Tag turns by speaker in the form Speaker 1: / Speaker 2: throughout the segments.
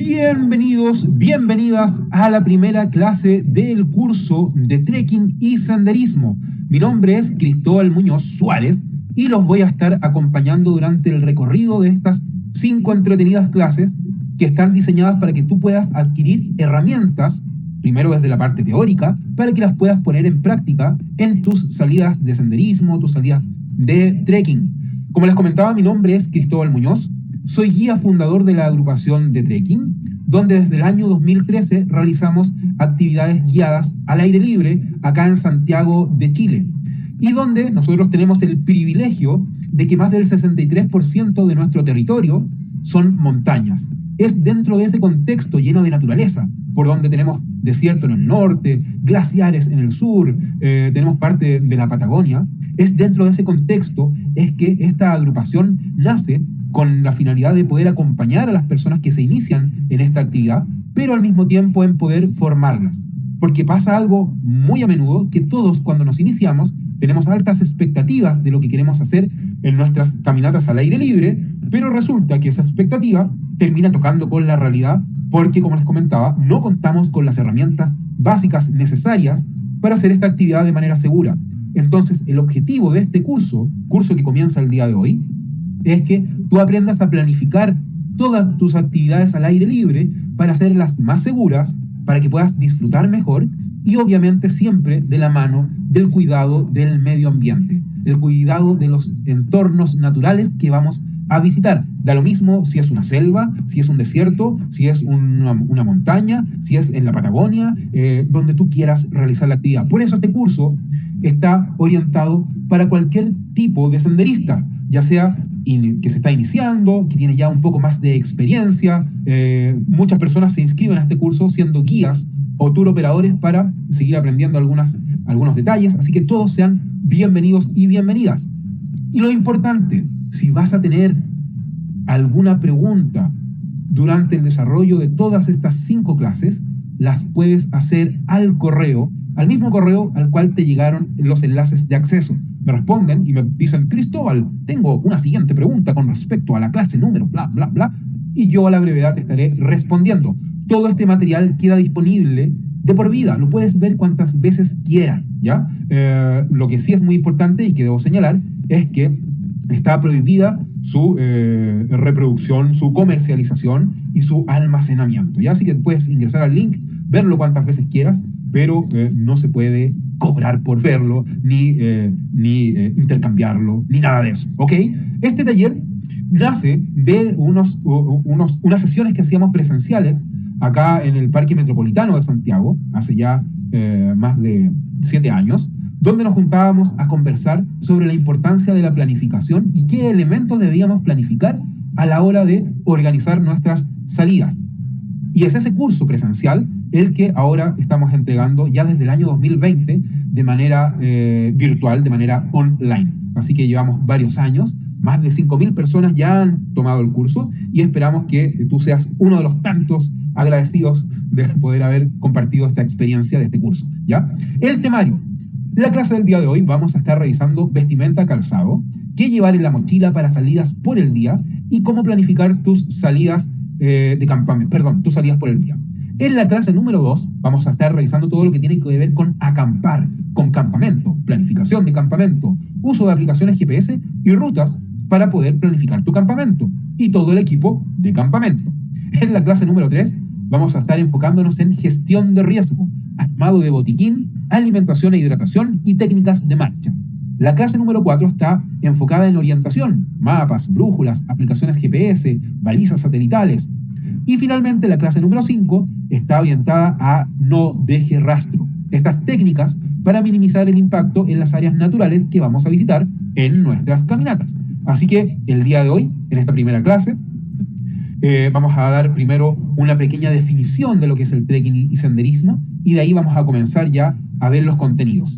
Speaker 1: Bienvenidos, bienvenidas a la primera clase del curso de trekking y senderismo. Mi nombre es Cristóbal Muñoz Suárez y los voy a estar acompañando durante el recorrido de estas 5 entretenidas clases que están diseñadas para que tú puedas adquirir herramientas, primero desde la parte teórica, para que las puedas poner en práctica en tus salidas de senderismo, tus salidas de trekking. Como les comentaba, mi nombre es Cristóbal Muñoz. Soy guía fundador de la agrupación de trekking, donde desde el año 2013 realizamos actividades guiadas al aire libre acá en Santiago de Chile, y donde nosotros tenemos el privilegio de que más del 63% de nuestro territorio son montañas. Es dentro de ese contexto lleno de naturaleza, por donde tenemos desierto en el norte, glaciares en el sur, tenemos parte de la Patagonia. Es dentro de ese contexto es que esta agrupación nace con la finalidad de poder acompañar a las personas que se inician en esta actividad, pero al mismo tiempo en poder formarlas. Porque pasa algo muy a menudo, que todos cuando nos iniciamos tenemos altas expectativas de lo que queremos hacer en nuestras caminatas al aire libre, pero resulta que esa expectativa termina tocando con la realidad, porque como les comentaba, no contamos con las herramientas básicas necesarias para hacer esta actividad de manera segura. Entonces, el objetivo de este curso que comienza el día de hoy, es que tú aprendas a planificar todas tus actividades al aire libre para hacerlas más seguras, para que puedas disfrutar mejor y obviamente siempre de la mano del cuidado del medio ambiente, el cuidado de los entornos naturales que vamos a visitar. Da lo mismo si es una selva, si es un desierto, si es una montaña, si es en la Patagonia, donde tú quieras realizar la actividad. Por eso este curso está orientado para cualquier tipo de senderista, ya sea que se está iniciando, que tiene ya un poco más de experiencia. Muchas personas se inscriben a este curso siendo guías o tour operadores para seguir aprendiendo algunos detalles, así que todos sean bienvenidos y bienvenidas. Y lo importante, si vas a tener alguna pregunta durante el desarrollo de todas estas 5 clases, las puedes hacer al mismo correo al cual te llegaron los enlaces de acceso. Me responden y me dicen: Cristóbal, tengo una siguiente pregunta con respecto a la clase número bla, bla, bla, y yo a la brevedad te estaré respondiendo. Todo este material queda disponible de por vida, lo puedes ver cuantas veces quieras, ¿ya? Lo que sí es muy importante y que debo señalar es que está prohibida su reproducción, su comercialización y su almacenamiento, ¿ya? Así que puedes ingresar al link, verlo cuantas veces quieras, pero no se puede cobrar por verlo, ni intercambiarlo, ni nada de eso, ¿ok? Este taller nace de unas sesiones que hacíamos presenciales acá en el Parque Metropolitano de Santiago, hace ya más de 7 años, donde nos juntábamos a conversar sobre la importancia de la planificación y qué elementos debíamos planificar a la hora de organizar nuestras salidas. Y es ese curso presencial el que ahora estamos entregando ya desde el año 2020 de manera virtual, de manera online. Así que llevamos varios años, más de 5.000 personas ya han tomado el curso y esperamos que tú seas uno de los tantos agradecidos de poder haber compartido esta experiencia de este curso, ¿ya? El temario. La clase del día de hoy vamos a estar revisando vestimenta, calzado, qué llevar en la mochila para salidas por el día y cómo planificar tus salidas tus salidas por el día. En la clase número 2 vamos a estar revisando todo lo que tiene que ver con acampar, con campamento, planificación de campamento, uso de aplicaciones GPS y rutas para poder planificar tu campamento y todo el equipo de campamento. En la clase número 3 vamos a estar enfocándonos en gestión de riesgo, armado de botiquín, alimentación e hidratación y técnicas de marcha. La clase número 4 está enfocada en orientación, mapas, brújulas, aplicaciones GPS, balizas satelitales. Y finalmente la clase número 5 está orientada a no deje rastro, estas técnicas para minimizar el impacto en las áreas naturales que vamos a visitar en nuestras caminatas. Así que el día de hoy, en esta primera clase, vamos a dar primero una pequeña definición de lo que es el trekking y senderismo, y de ahí vamos a comenzar ya a ver los contenidos.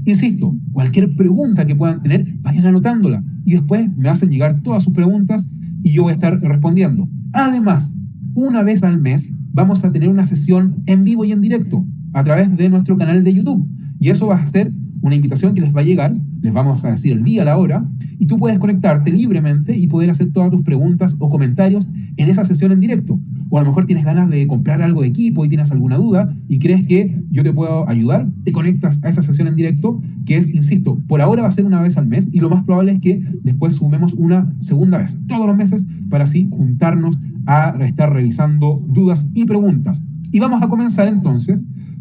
Speaker 1: Insisto, cualquier pregunta que puedan tener, vayan anotándola y después me hacen llegar todas sus preguntas y yo voy a estar respondiendo. Además, una vez al mes vamos a tener una sesión en vivo y en directo a través de nuestro canal de YouTube, y eso va a ser una invitación que les va a llegar, les vamos a decir el día, la hora, y tú puedes conectarte libremente y poder hacer todas tus preguntas o comentarios en esa sesión en directo. o a lo mejor tienes ganas de comprar algo de equipo y tienes alguna duda y crees que yo te puedo ayudar, te conectas a esa sesión en directo, que es, insisto, por ahora va a ser una vez al mes y lo más probable es que después sumemos una segunda vez, todos los meses, para así juntarnos a estar revisando dudas y preguntas. Y vamos a comenzar entonces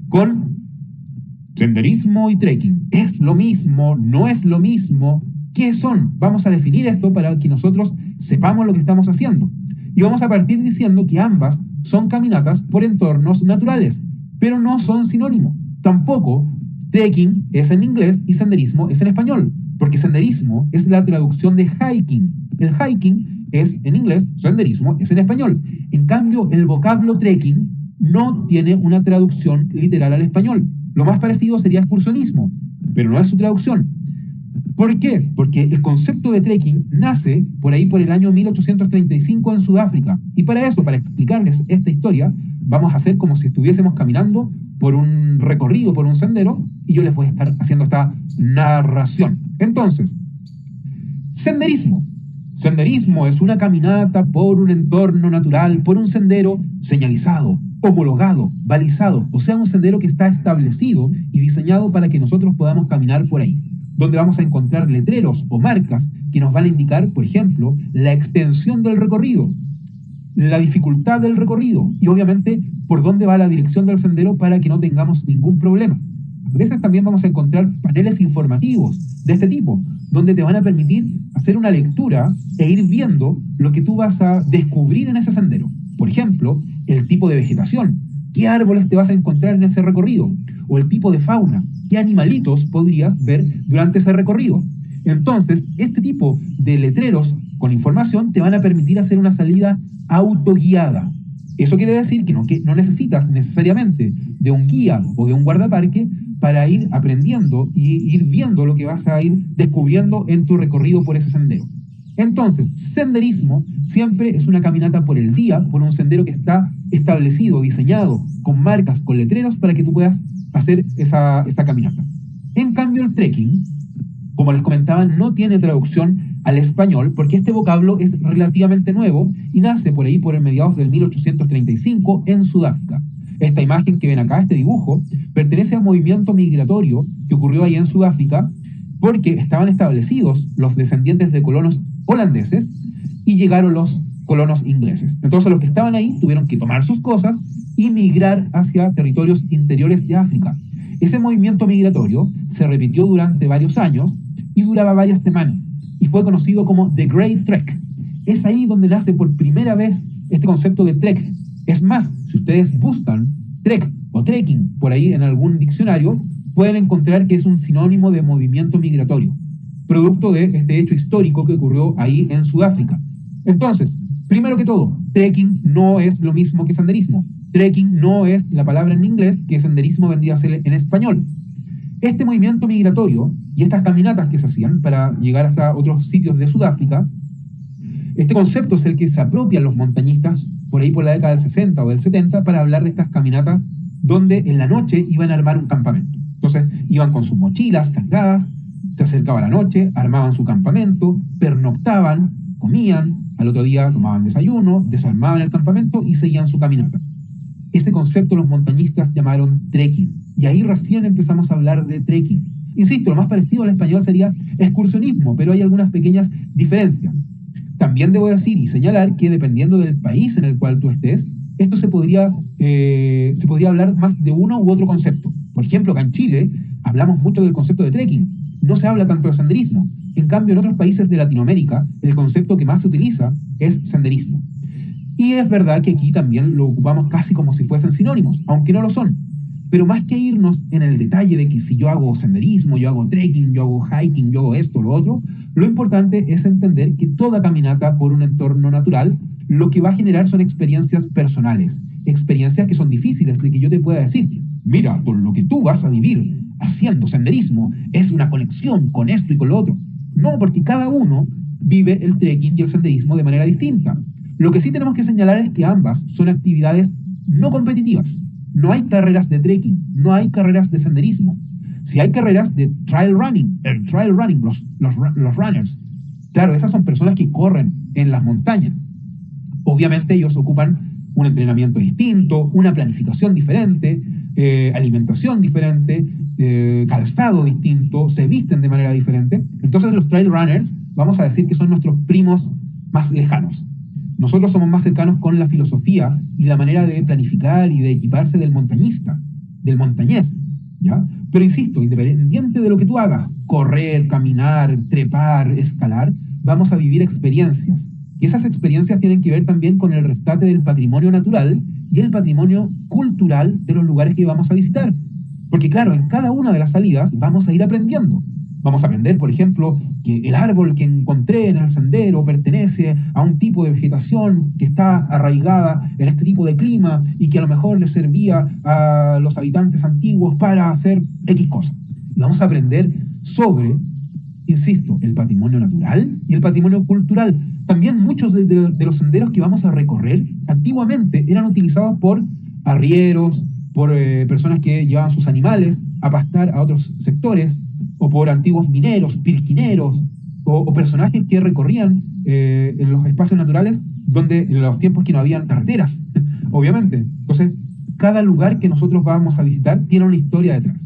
Speaker 1: con senderismo y trekking. ¿Es lo mismo? ¿No es lo mismo? ¿Qué son? Vamos a definir esto para que nosotros sepamos lo que estamos haciendo. Y vamos a partir diciendo que ambas son caminatas por entornos naturales, pero no son sinónimos. Tampoco trekking es en inglés y senderismo es en español, porque senderismo es la traducción de hiking. El hiking es en inglés, senderismo es en español. En cambio, el vocablo trekking no tiene una traducción literal al español. Lo más parecido sería excursionismo, pero no es su traducción. ¿Por qué? Porque el concepto de trekking nace por ahí por el año 1835 en Sudáfrica. Y para eso, para explicarles esta historia, vamos a hacer como si estuviésemos caminando por un recorrido, por un sendero, y yo les voy a estar haciendo esta narración. Entonces, senderismo. Senderismo es una caminata por un entorno natural, por un sendero señalizado, homologado, balizado, o sea, un sendero que está establecido y diseñado para que nosotros podamos caminar por ahí, donde vamos a encontrar letreros o marcas que nos van a indicar, por ejemplo, la extensión del recorrido, la dificultad del recorrido y obviamente por dónde va la dirección del sendero para que no tengamos ningún problema. A veces también vamos a encontrar paneles informativos de este tipo, donde te van a permitir hacer una lectura e ir viendo lo que tú vas a descubrir en ese sendero. Por ejemplo, el tipo de vegetación, qué árboles te vas a encontrar en ese recorrido, o el tipo de fauna, qué animalitos podrías ver durante ese recorrido. Entonces, este tipo de letreros con información te van a permitir hacer una salida autoguiada. Eso quiere decir que no necesitas necesariamente de un guía o de un guardaparque para ir aprendiendo y ir viendo lo que vas a ir descubriendo en tu recorrido por ese sendero. Entonces, senderismo siempre es una caminata por el día, por un sendero que está establecido, diseñado, con marcas, con letreros, para que tú puedas hacer esa caminata. En cambio, el trekking, como les comentaba, no tiene traducción al español porque este vocablo es relativamente nuevo y nace por ahí por el mediados del 1835 en Sudáfrica. Esta imagen que ven acá, este dibujo, pertenece al movimiento migratorio que ocurrió ahí en Sudáfrica porque estaban establecidos los descendientes de colonos holandeses y llegaron los colonos ingleses. Entonces los que estaban ahí tuvieron que tomar sus cosas y migrar hacia territorios interiores de África. Ese movimiento migratorio se repitió durante varios años y duraba varias semanas y fue conocido como The Great Trek. Es ahí donde nace por primera vez este concepto de trek. Es más, si ustedes buscan trek o trekking por ahí en algún diccionario, pueden encontrar que es un sinónimo de movimiento migratorio, producto de este hecho histórico que ocurrió ahí en Sudáfrica. Entonces, primero que todo, trekking no es lo mismo que senderismo. Trekking no es la palabra en inglés que senderismo vendría a ser en español. Este movimiento migratorio y estas caminatas que se hacían para llegar hasta otros sitios de Sudáfrica, este concepto es el que se apropian los montañistas por ahí por la década del 60 o del 70 para hablar de estas caminatas donde en la noche iban a armar un campamento. Entonces iban con sus mochilas cargadas, se acercaba la noche, armaban su campamento, pernoctaban, comían, al otro día tomaban desayuno, desarmaban el campamento y seguían su caminata. Ese concepto los montañistas llamaron trekking, y ahí recién empezamos a hablar de trekking. Insisto, lo más parecido al español sería excursionismo, pero hay algunas pequeñas diferencias. También debo decir y señalar que dependiendo del país en el cual tú estés, esto se podría hablar más de uno u otro concepto. Por ejemplo, acá en Chile hablamos mucho del concepto de trekking, no se habla tanto de senderismo. En cambio, en otros países de Latinoamérica, el concepto que más se utiliza es senderismo. Y es verdad que aquí también lo ocupamos casi como si fuesen sinónimos, aunque no lo son. Pero más que irnos en el detalle de que si yo hago senderismo, yo hago trekking, yo hago hiking, yo hago esto, lo otro, lo importante es entender que toda caminata por un entorno natural lo que va a generar son experiencias personales, experiencias que son difíciles de que yo te pueda decir, mira, con lo que tú vas a vivir haciendo senderismo es una conexión con esto y con lo otro. No, porque cada uno vive el trekking y el senderismo de manera distinta. Lo que sí tenemos que señalar es que ambas son actividades no competitivas. No hay carreras de trekking, no hay carreras de senderismo. Si hay carreras de trail running, los runners, claro, esas son personas que corren en las montañas. Obviamente ellos ocupan un entrenamiento distinto, una planificación diferente, alimentación diferente, calzado distinto, se visten de manera diferente. Entonces los trail runners, vamos a decir que son nuestros primos más lejanos. Nosotros somos más cercanos con la filosofía y la manera de planificar y de equiparse del montañista, del montañés, ¿ya? Pero insisto, independiente de lo que tú hagas, correr, caminar, trepar, escalar, vamos a vivir experiencias. Y esas experiencias tienen que ver también con el rescate del patrimonio natural y el patrimonio cultural de los lugares que vamos a visitar. Porque claro, en cada una de las salidas vamos a ir aprendiendo. Vamos a aprender, por ejemplo, que el árbol que encontré en el sendero pertenece a un tipo de vegetación que está arraigada en este tipo de clima y que a lo mejor le servía a los habitantes antiguos para hacer X cosas. Y vamos a aprender sobre, insisto, el patrimonio natural y el patrimonio cultural. También muchos de los senderos que vamos a recorrer antiguamente eran utilizados por arrieros, por personas que llevaban sus animales a pastar a otros sectores, o por antiguos mineros, pirquineros, o personajes que recorrían en los espacios naturales donde en los tiempos que no habían carreteras, obviamente. Entonces, cada lugar que nosotros vamos a visitar tiene una historia detrás.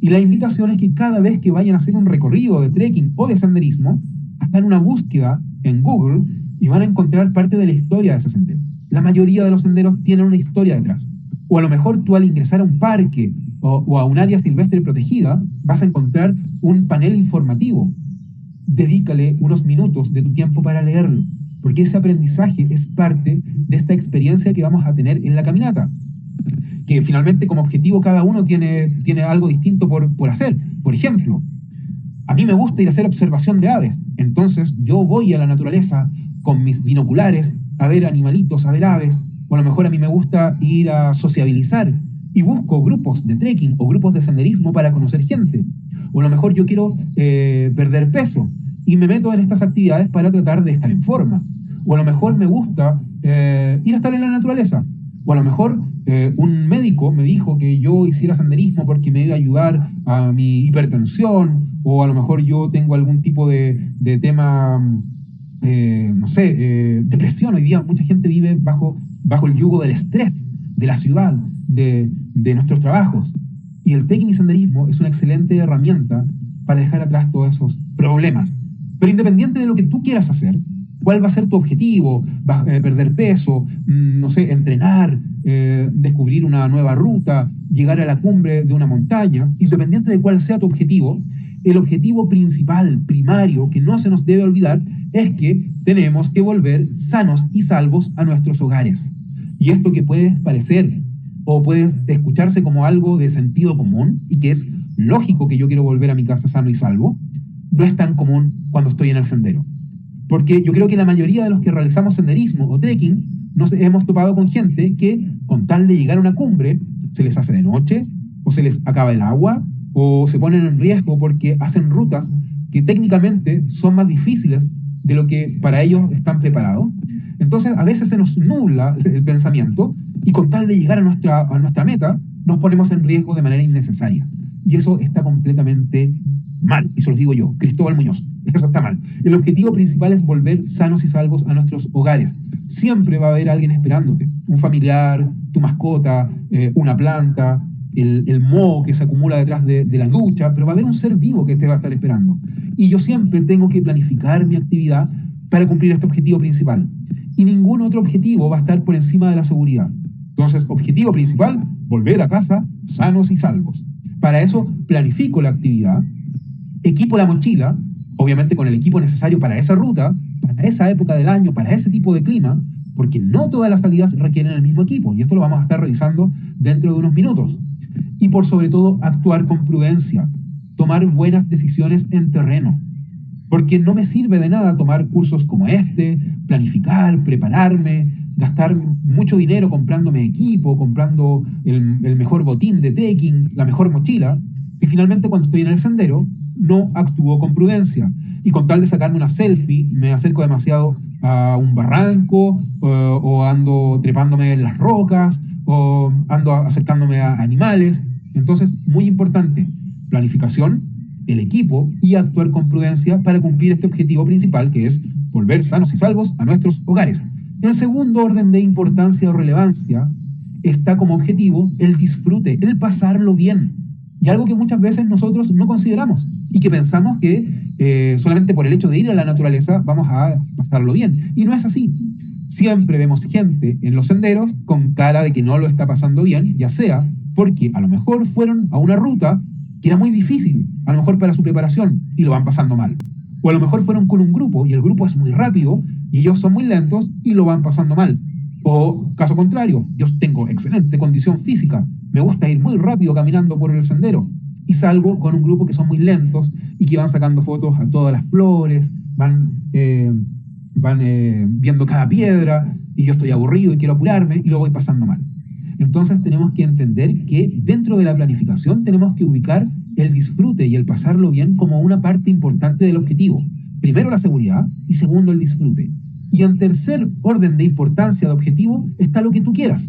Speaker 1: Y la invitación es que cada vez que vayan a hacer un recorrido de trekking o de senderismo, hagan una búsqueda en Google y van a encontrar parte de la historia de ese sendero. La mayoría de los senderos tienen una historia detrás. O a lo mejor tú al ingresar a un parque o a un área silvestre protegida, vas a encontrar un panel informativo. Dedícale unos minutos de tu tiempo para leerlo, porque ese aprendizaje es parte de esta experiencia que vamos a tener en la caminata. Que finalmente como objetivo cada uno tiene algo distinto por hacer. Por ejemplo, a mí me gusta ir a hacer observación de aves, entonces yo voy a la naturaleza con mis binoculares a ver animalitos, a ver aves, o a lo mejor a mí me gusta ir a sociabilizar y busco grupos de trekking o grupos de senderismo para conocer gente. O a lo mejor yo quiero perder peso y me meto en estas actividades para tratar de estar en forma. O a lo mejor me gusta ir a estar en la naturaleza. O a lo mejor un médico me dijo que yo hiciera senderismo porque me iba a ayudar a mi hipertensión. O a lo mejor yo tengo algún tipo de tema, no sé, depresión. Hoy día mucha gente vive bajo el yugo del estrés, de la ciudad, de nuestros trabajos. Y el trekking y senderismo es una excelente herramienta para dejar atrás todos esos problemas. Pero independiente de lo que tú quieras hacer, ¿cuál va a ser tu objetivo? ¿Perder peso? No sé, entrenar, descubrir una nueva ruta, llegar a la cumbre de una montaña. Independiente de cuál sea tu objetivo, el objetivo principal, primario, que no se nos debe olvidar, es que tenemos que volver sanos y salvos a nuestros hogares. Y esto que puede parecer o puede escucharse como algo de sentido común y que es lógico que yo quiero volver a mi casa sano y salvo, no es tan común cuando estoy en el sendero. Porque yo creo que la mayoría de los que realizamos senderismo o trekking nos hemos topado con gente que con tal de llegar a una cumbre se les hace de noche, o se les acaba el agua, o se ponen en riesgo porque hacen rutas que técnicamente son más difíciles de lo que para ellos están preparados. Entonces a veces se nos nubla el pensamiento y con tal de llegar a nuestra meta nos ponemos en riesgo de manera innecesaria. Y eso está completamente mal, y se los digo yo, Cristóbal Muñoz, eso está mal. El objetivo principal es volver sanos y salvos a nuestros hogares. Siempre va a haber alguien esperándote, un familiar, tu mascota, una planta, el moho que se acumula detrás de la ducha, pero va a haber un ser vivo que te va a estar esperando. Y yo siempre tengo que planificar mi actividad para cumplir este objetivo principal. Y ningún otro objetivo va a estar por encima de la seguridad. Entonces, objetivo principal, volver a casa sanos y salvos. Para eso, planifico la actividad, equipo la mochila, obviamente con el equipo necesario para esa ruta, para esa época del año, para ese tipo de clima, porque no todas las salidas requieren el mismo equipo, y esto lo vamos a estar revisando dentro de unos minutos. Y por sobre todo, actuar con prudencia, tomar buenas decisiones en terreno, porque no me sirve de nada tomar cursos como este, planificar, prepararme, gastar mucho dinero comprándome equipo, comprando el mejor botín de trekking, la mejor mochila, y finalmente cuando estoy en el sendero no actúo con prudencia. Y con tal de sacarme una selfie, me acerco demasiado a un barranco, o ando trepándome en las rocas, o ando acercándome a animales. Entonces, muy importante, planificación, el equipo y actuar con prudencia para cumplir este objetivo principal, que es volver sanos y salvos a nuestros hogares. El segundo orden de importancia o relevancia está como objetivo el disfrute, el pasarlo bien. Y algo que muchas veces nosotros no consideramos y que pensamos que solamente por el hecho de ir a la naturaleza vamos a pasarlo bien. Y no es así. Siempre vemos gente en los senderos con cara de que no lo está pasando bien, ya sea porque a lo mejor fueron a una ruta que era muy difícil, a lo mejor para su preparación, y lo van pasando mal. O a lo mejor fueron con un grupo y el grupo es muy rápido y ellos son muy lentos y lo van pasando mal. O caso contrario, yo tengo excelente condición física, me gusta ir muy rápido caminando por el sendero y salgo con un grupo que son muy lentos y que van sacando fotos a todas las flores, van viendo cada piedra y yo estoy aburrido y quiero apurarme y lo voy pasando mal. Entonces tenemos que entender que dentro de la planificación tenemos que ubicar el disfrute y el pasarlo bien como una parte importante del objetivo. Primero la seguridad y segundo el disfrute. Y en tercer orden de importancia de objetivo está lo que tú quieras.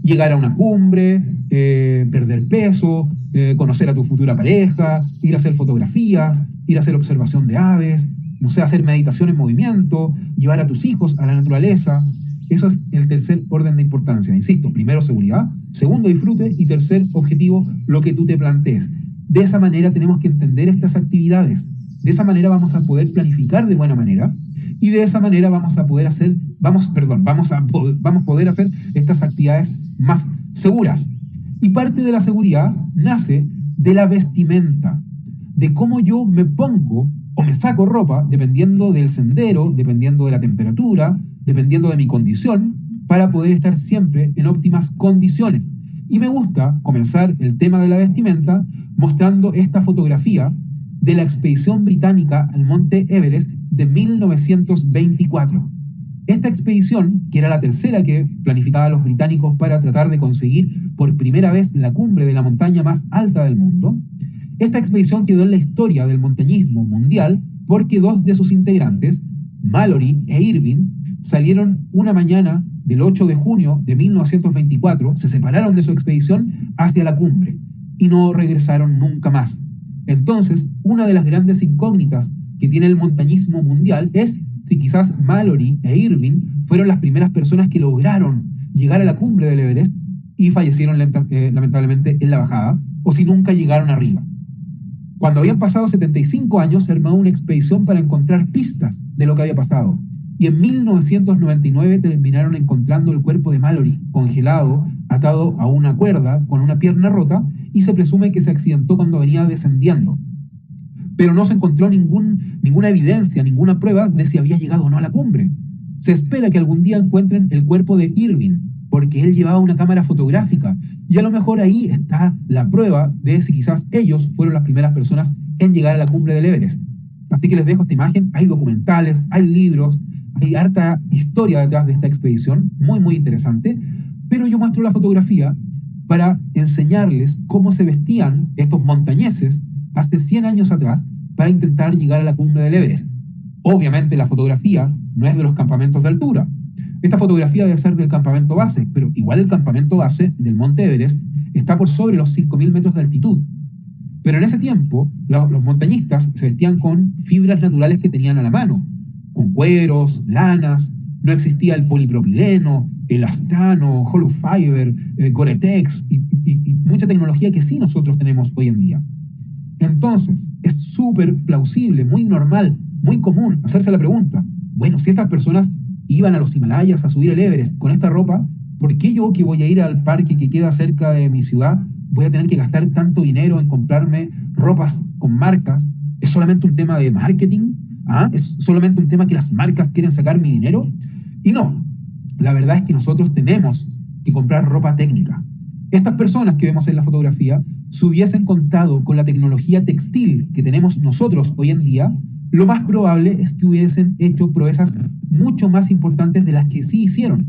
Speaker 1: Llegar a una cumbre, perder peso, conocer a tu futura pareja, ir a hacer fotografías, ir a hacer observación de aves, no sé, hacer meditación en movimiento, llevar a tus hijos a la naturaleza. Eso es el tercer orden de importancia. Insisto, primero seguridad, segundo disfrute y tercer objetivo, lo que tú te plantees. De esa manera tenemos que entender estas actividades. De esa manera vamos a poder planificar de buena manera y de esa manera vamos a poder hacer estas actividades más seguras. Y parte de la seguridad nace de la vestimenta, de cómo yo me pongo o me saco ropa dependiendo del sendero, dependiendo de la temperatura, dependiendo de mi condición, para poder estar siempre en óptimas condiciones. Y me gusta comenzar el tema de la vestimenta mostrando esta fotografía de la expedición británica al monte Everest de 1924. Esta expedición, que era la tercera que planificaban los británicos para tratar de conseguir por primera vez la cumbre de la montaña más alta del mundo, esta expedición quedó en la historia del montañismo mundial porque dos de sus integrantes, Mallory e Irving, salieron una mañana del 8 de junio de 1924, se separaron de su expedición hacia la cumbre y no regresaron nunca más. Entonces, una de las grandes incógnitas que tiene el montañismo mundial es si quizás Mallory e Irving fueron las primeras personas que lograron llegar a la cumbre del Everest y fallecieron lamentablemente en la bajada, o si nunca llegaron arriba. Cuando habían pasado 75 años, se armó una expedición para encontrar pistas de lo que había pasado. Y en 1999 terminaron encontrando el cuerpo de Mallory, congelado, atado a una cuerda, con una pierna rota, y se presume que se accidentó cuando venía descendiendo. Pero no se encontró ninguna evidencia, ninguna prueba de si había llegado o no a la cumbre. Se espera que algún día encuentren el cuerpo de Irving, porque él llevaba una cámara fotográfica, y a lo mejor ahí está la prueba de si quizás ellos fueron las primeras personas en llegar a la cumbre del Everest. Así que les dejo esta imagen, hay documentales, hay libros, hay harta historia detrás de esta expedición, muy muy interesante, pero yo muestro la fotografía para enseñarles cómo se vestían estos montañeses hace 100 años atrás para intentar llegar a la cumbre del Everest. Obviamente la fotografía no es de los campamentos de altura. Esta fotografía debe ser del campamento base, pero igual el campamento base del monte Everest está por sobre los 5.000 metros de altitud. Pero en ese tiempo, los montañistas se vestían con fibras naturales que tenían a la mano, con cueros, lanas, no existía el polipropileno, el astano, hollow fiber, Gore-Tex y mucha tecnología que sí nosotros tenemos hoy en día. Entonces, es súper plausible, muy normal, muy común hacerse la pregunta, bueno, si estas personas iban a los Himalayas a subir el Everest con esta ropa, ¿por qué yo que voy a ir al parque que queda cerca de mi ciudad voy a tener que gastar tanto dinero en comprarme ropas con marcas? ¿Es solamente un tema de marketing? ¿Es solamente un tema que las marcas quieren sacar mi dinero? Y no, la verdad es que nosotros tenemos que comprar ropa técnica. Estas personas que vemos en la fotografía, si hubiesen contado con la tecnología textil que tenemos nosotros hoy en día, lo más probable es que hubiesen hecho proezas mucho más importantes de las que sí hicieron.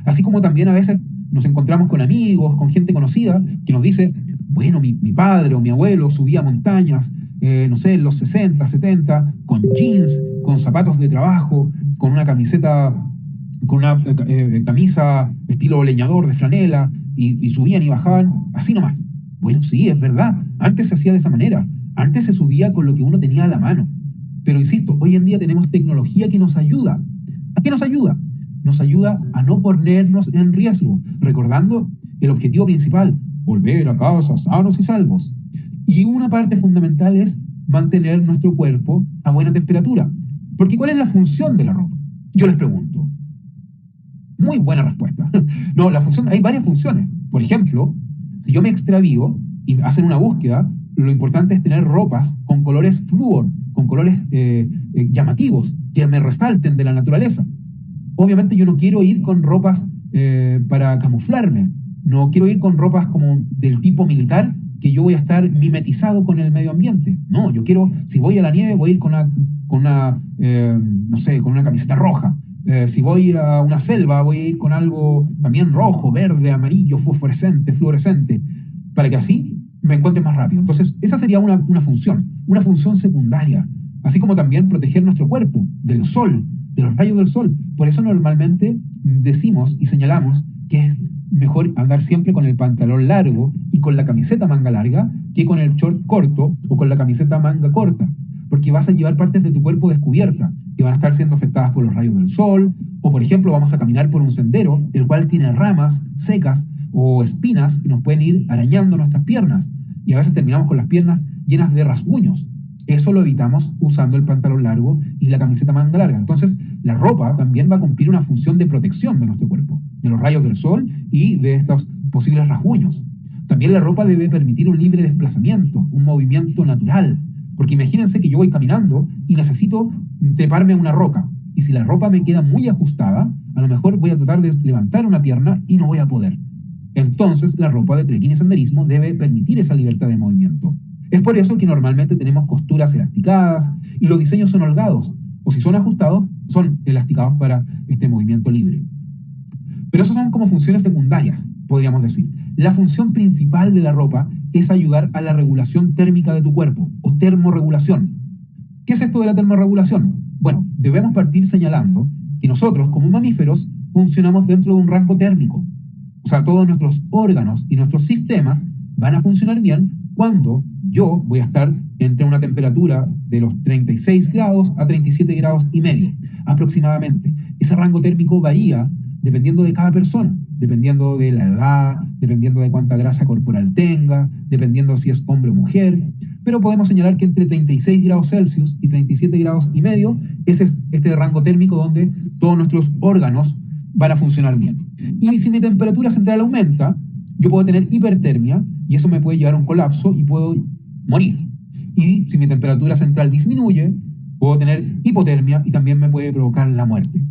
Speaker 1: Así como también a veces nos encontramos con amigos, con gente conocida, que nos dice, bueno, mi padre o mi abuelo subía montañas, no sé, en los 60, 70, con jeans, con zapatos de trabajo, con una camiseta, con una camisa estilo leñador de franela, y subían y bajaban así nomás. Bueno, sí, es verdad, antes se hacía de esa manera, antes se subía con lo que uno tenía a la mano. Pero insisto, hoy en día tenemos tecnología que nos ayuda. ¿A qué nos ayuda? nos ayuda a no ponernos en riesgo, recordando el objetivo principal, volver a casa sanos y salvos. Y una parte fundamental es mantener nuestro cuerpo a buena temperatura. Porque ¿cuál es la función de la ropa? Yo les pregunto. Muy buena respuesta. No, hay varias funciones. Por ejemplo, si yo me extravío y hacen una búsqueda, lo importante es tener ropas con colores flúor, con colores llamativos, que me resalten de la naturaleza. Obviamente yo no quiero ir con ropas para camuflarme, no quiero ir con ropas como del tipo militar, que yo voy a estar mimetizado con el medio ambiente. No, yo quiero, si voy a la nieve, voy a ir con una camiseta roja. Si voy a una selva, voy a ir con algo también rojo, verde, amarillo, fluorescente, para que así me encuentre más rápido. Entonces, esa sería una función secundaria, así como también proteger nuestro cuerpo del sol, de los rayos del sol. Por eso normalmente decimos y señalamos que es mejor andar siempre con el pantalón largo y con la camiseta manga larga que con el short corto o con la camiseta manga corta, porque vas a llevar partes de tu cuerpo descubiertas que van a estar siendo afectadas por los rayos del sol, o por ejemplo vamos a caminar por un sendero el cual tiene ramas secas o espinas que nos pueden ir arañando nuestras piernas, y a veces terminamos con las piernas llenas de rasguños. Eso lo evitamos usando el pantalón largo y la camiseta manga larga. Entonces, la ropa también va a cumplir una función de protección de nuestro cuerpo, de los rayos del sol y de estos posibles rasguños. También la ropa debe permitir un libre desplazamiento, un movimiento natural. Porque imagínense que yo voy caminando y necesito treparme a una roca. Y si la ropa me queda muy ajustada, a lo mejor voy a tratar de levantar una pierna y no voy a poder. Entonces, la ropa de trekking y senderismo debe permitir esa libertad de movimiento. Es por eso que normalmente tenemos costuras elasticadas y los diseños son holgados, o si son ajustados, son elasticados para este movimiento libre. Pero esas son como funciones secundarias, podríamos decir. La función principal de la ropa es ayudar a la regulación térmica de tu cuerpo, o termorregulación. ¿Qué es esto de la termorregulación? Bueno, debemos partir señalando que nosotros, como mamíferos, funcionamos dentro de un rango térmico. O sea, todos nuestros órganos y nuestros sistemas van a funcionar bien cuando yo voy a estar entre una temperatura de los 36 grados a 37 grados y medio, aproximadamente. Ese rango térmico varía dependiendo de cada persona, dependiendo de la edad, dependiendo de cuánta grasa corporal tenga, dependiendo si es hombre o mujer, pero podemos señalar que entre 36 grados Celsius y 37 grados y medio, ese es este rango térmico donde todos nuestros órganos van a funcionar bien. Y si mi temperatura central aumenta, yo puedo tener hipertermia, y eso me puede llevar a un colapso y puedo morir. Y si mi temperatura central disminuye, puedo tener hipotermia y también me puede provocar la muerte.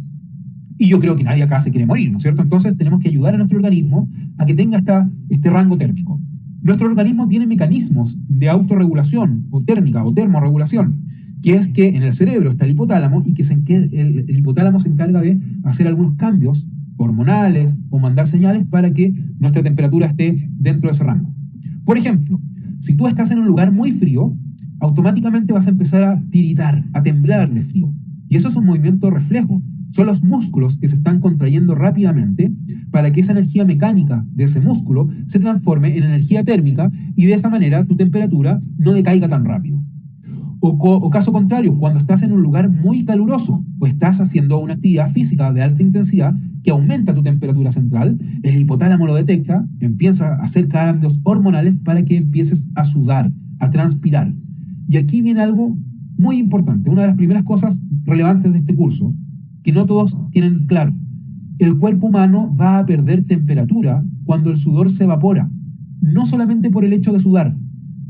Speaker 1: Y yo creo que nadie acá se quiere morir, ¿no es cierto? Entonces tenemos que ayudar a nuestro organismo a que tenga este rango térmico. Nuestro organismo tiene mecanismos de autorregulación, o térmica, o termorregulación, que es que en el cerebro está el hipotálamo, y que el hipotálamo se encarga de hacer algunos cambios hormonales o mandar señales para que nuestra temperatura esté dentro de ese rango. Por ejemplo, si tú estás en un lugar muy frío, automáticamente vas a empezar a tiritar, a temblar de frío. Y eso es un movimiento reflejo. Son los músculos que se están contrayendo rápidamente para que esa energía mecánica de ese músculo se transforme en energía térmica, y de esa manera tu temperatura no decaiga tan rápido. O caso contrario, cuando estás en un lugar muy caluroso o estás haciendo una actividad física de alta intensidad que aumenta tu temperatura central, el hipotálamo lo detecta, empieza a hacer cambios hormonales para que empieces a sudar, a transpirar. Y aquí viene algo muy importante, una de las primeras cosas relevantes de este curso, que no todos tienen claro. El cuerpo humano va a perder temperatura cuando el sudor se evapora, no solamente por el hecho de sudar.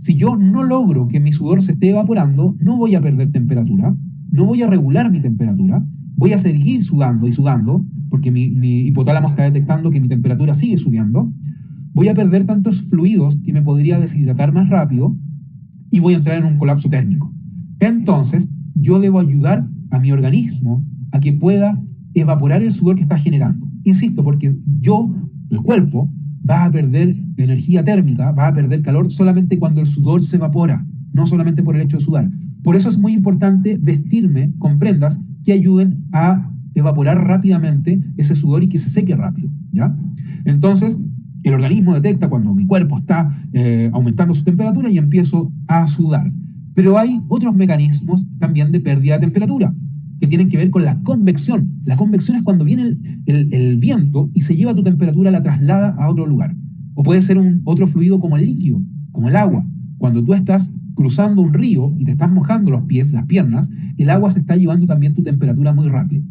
Speaker 1: Si yo no logro que mi sudor se esté evaporando, no voy a perder temperatura, no voy a regular mi temperatura, voy a seguir sudando y sudando, porque mi hipotálamo está detectando que mi temperatura sigue subiendo, voy a perder tantos fluidos que me podría deshidratar más rápido y voy a entrar en un colapso térmico. Entonces, yo debo ayudar a mi organismo a que pueda evaporar el sudor que está generando. Insisto, porque el cuerpo, va a perder energía térmica, va a perder calor solamente cuando el sudor se evapora, no solamente por el hecho de sudar. Por eso es muy importante vestirme con prendas que ayuden a evaporar rápidamente ese sudor y que se seque rápido, ¿ya? Entonces, el organismo detecta cuando mi cuerpo está aumentando su temperatura y empiezo a sudar. Pero hay otros mecanismos también de pérdida de temperatura. que tienen que ver con la convección. La convección es cuando viene el viento y se lleva tu temperatura, la traslada a otro lugar. O puede ser otro fluido como el líquido, como el agua. Cuando tú estás cruzando un río y te estás mojando los pies, las piernas, el agua se está llevando también tu temperatura muy rápido.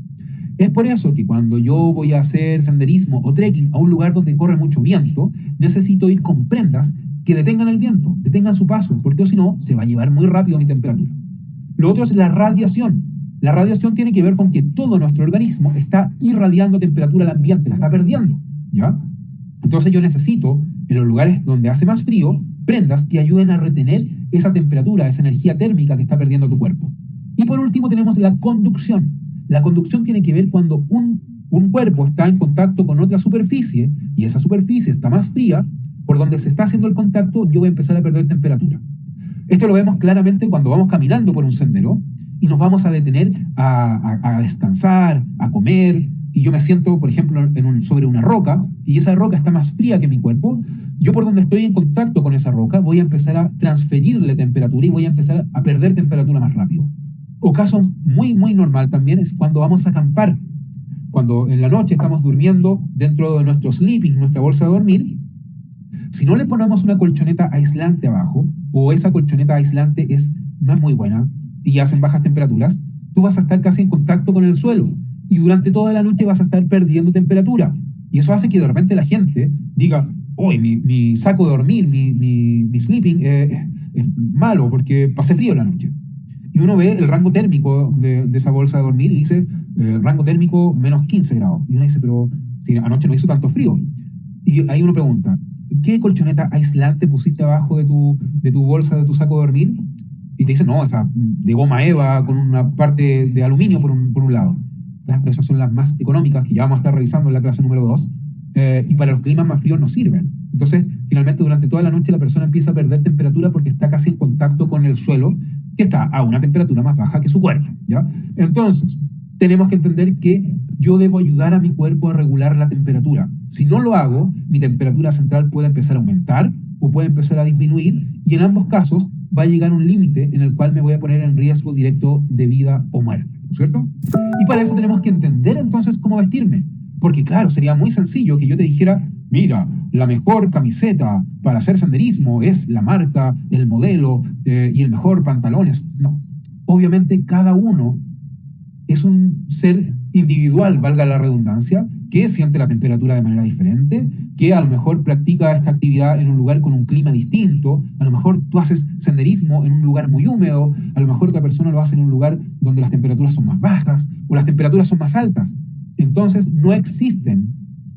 Speaker 1: Es por eso que cuando yo voy a hacer senderismo o trekking a un lugar donde corre mucho viento, necesito ir con prendas que detengan el viento, detengan su paso, porque si no, se va a llevar muy rápido mi temperatura. Lo otro es la radiación. La radiación tiene que ver con que todo nuestro organismo está irradiando temperatura al ambiente, la está perdiendo, ¿ya? Entonces yo necesito, en los lugares donde hace más frío, prendas que ayuden a retener esa temperatura, esa energía térmica que está perdiendo tu cuerpo. Y por último tenemos la conducción. La conducción tiene que ver cuando un cuerpo está en contacto con otra superficie y esa superficie está más fría, por donde se está haciendo el contacto, yo voy a empezar a perder temperatura. Esto lo vemos claramente cuando vamos caminando por un sendero y nos vamos a detener a descansar, a comer, y yo me siento, por ejemplo, sobre una roca, y esa roca está más fría que mi cuerpo. Yo por donde estoy en contacto con esa roca voy a empezar a transferirle temperatura y voy a empezar a perder temperatura más rápido. O caso muy, muy normal también es cuando vamos a acampar. Cuando en la noche estamos durmiendo dentro de nuestro sleeping, nuestra bolsa de dormir, si no le ponemos una colchoneta aislante abajo, o esa colchoneta aislante no es muy buena y hacen bajas temperaturas, tú vas a estar casi en contacto con el suelo y durante toda la noche vas a estar perdiendo temperatura. Y eso hace que de repente la gente diga, hoy mi saco de dormir, mi sleeping es malo porque pasé frío en la noche. Y uno ve el rango térmico de esa bolsa de dormir y dice, rango térmico menos 15 grados. Y uno dice, pero si anoche no hizo tanto frío. Y ahí uno pregunta, ¿qué colchoneta aislante pusiste abajo de tu bolsa, de tu saco de dormir? Y te dice, no, esa de goma eva con una parte de aluminio por un lado. Claro, esas son las más económicas que ya vamos a estar revisando en la clase número 2. Y para los climas más fríos no sirven. Entonces, finalmente, durante toda la noche la persona empieza a perder temperatura porque está casi en contacto con el suelo, que está a una temperatura más baja que su cuerpo, ¿ya? Entonces, tenemos que entender que yo debo ayudar a mi cuerpo a regular la temperatura. Si no lo hago, mi temperatura central puede empezar a aumentar o puede empezar a disminuir, y en ambos casos va a llegar un límite en el cual me voy a poner en riesgo directo de vida o muerte, ¿no es cierto? Y para eso tenemos que entender entonces cómo vestirme. Porque claro, sería muy sencillo que yo te dijera, mira, la mejor camiseta para hacer senderismo es la marca, el modelo y el mejor pantalones. No, obviamente cada uno es un ser individual, valga la redundancia, que siente la temperatura de manera diferente, que a lo mejor practica esta actividad en un lugar con un clima distinto, a lo mejor tú haces senderismo en un lugar muy húmedo, a lo mejor otra persona lo hace en un lugar donde las temperaturas son más bajas o las temperaturas son más altas. Entonces no existen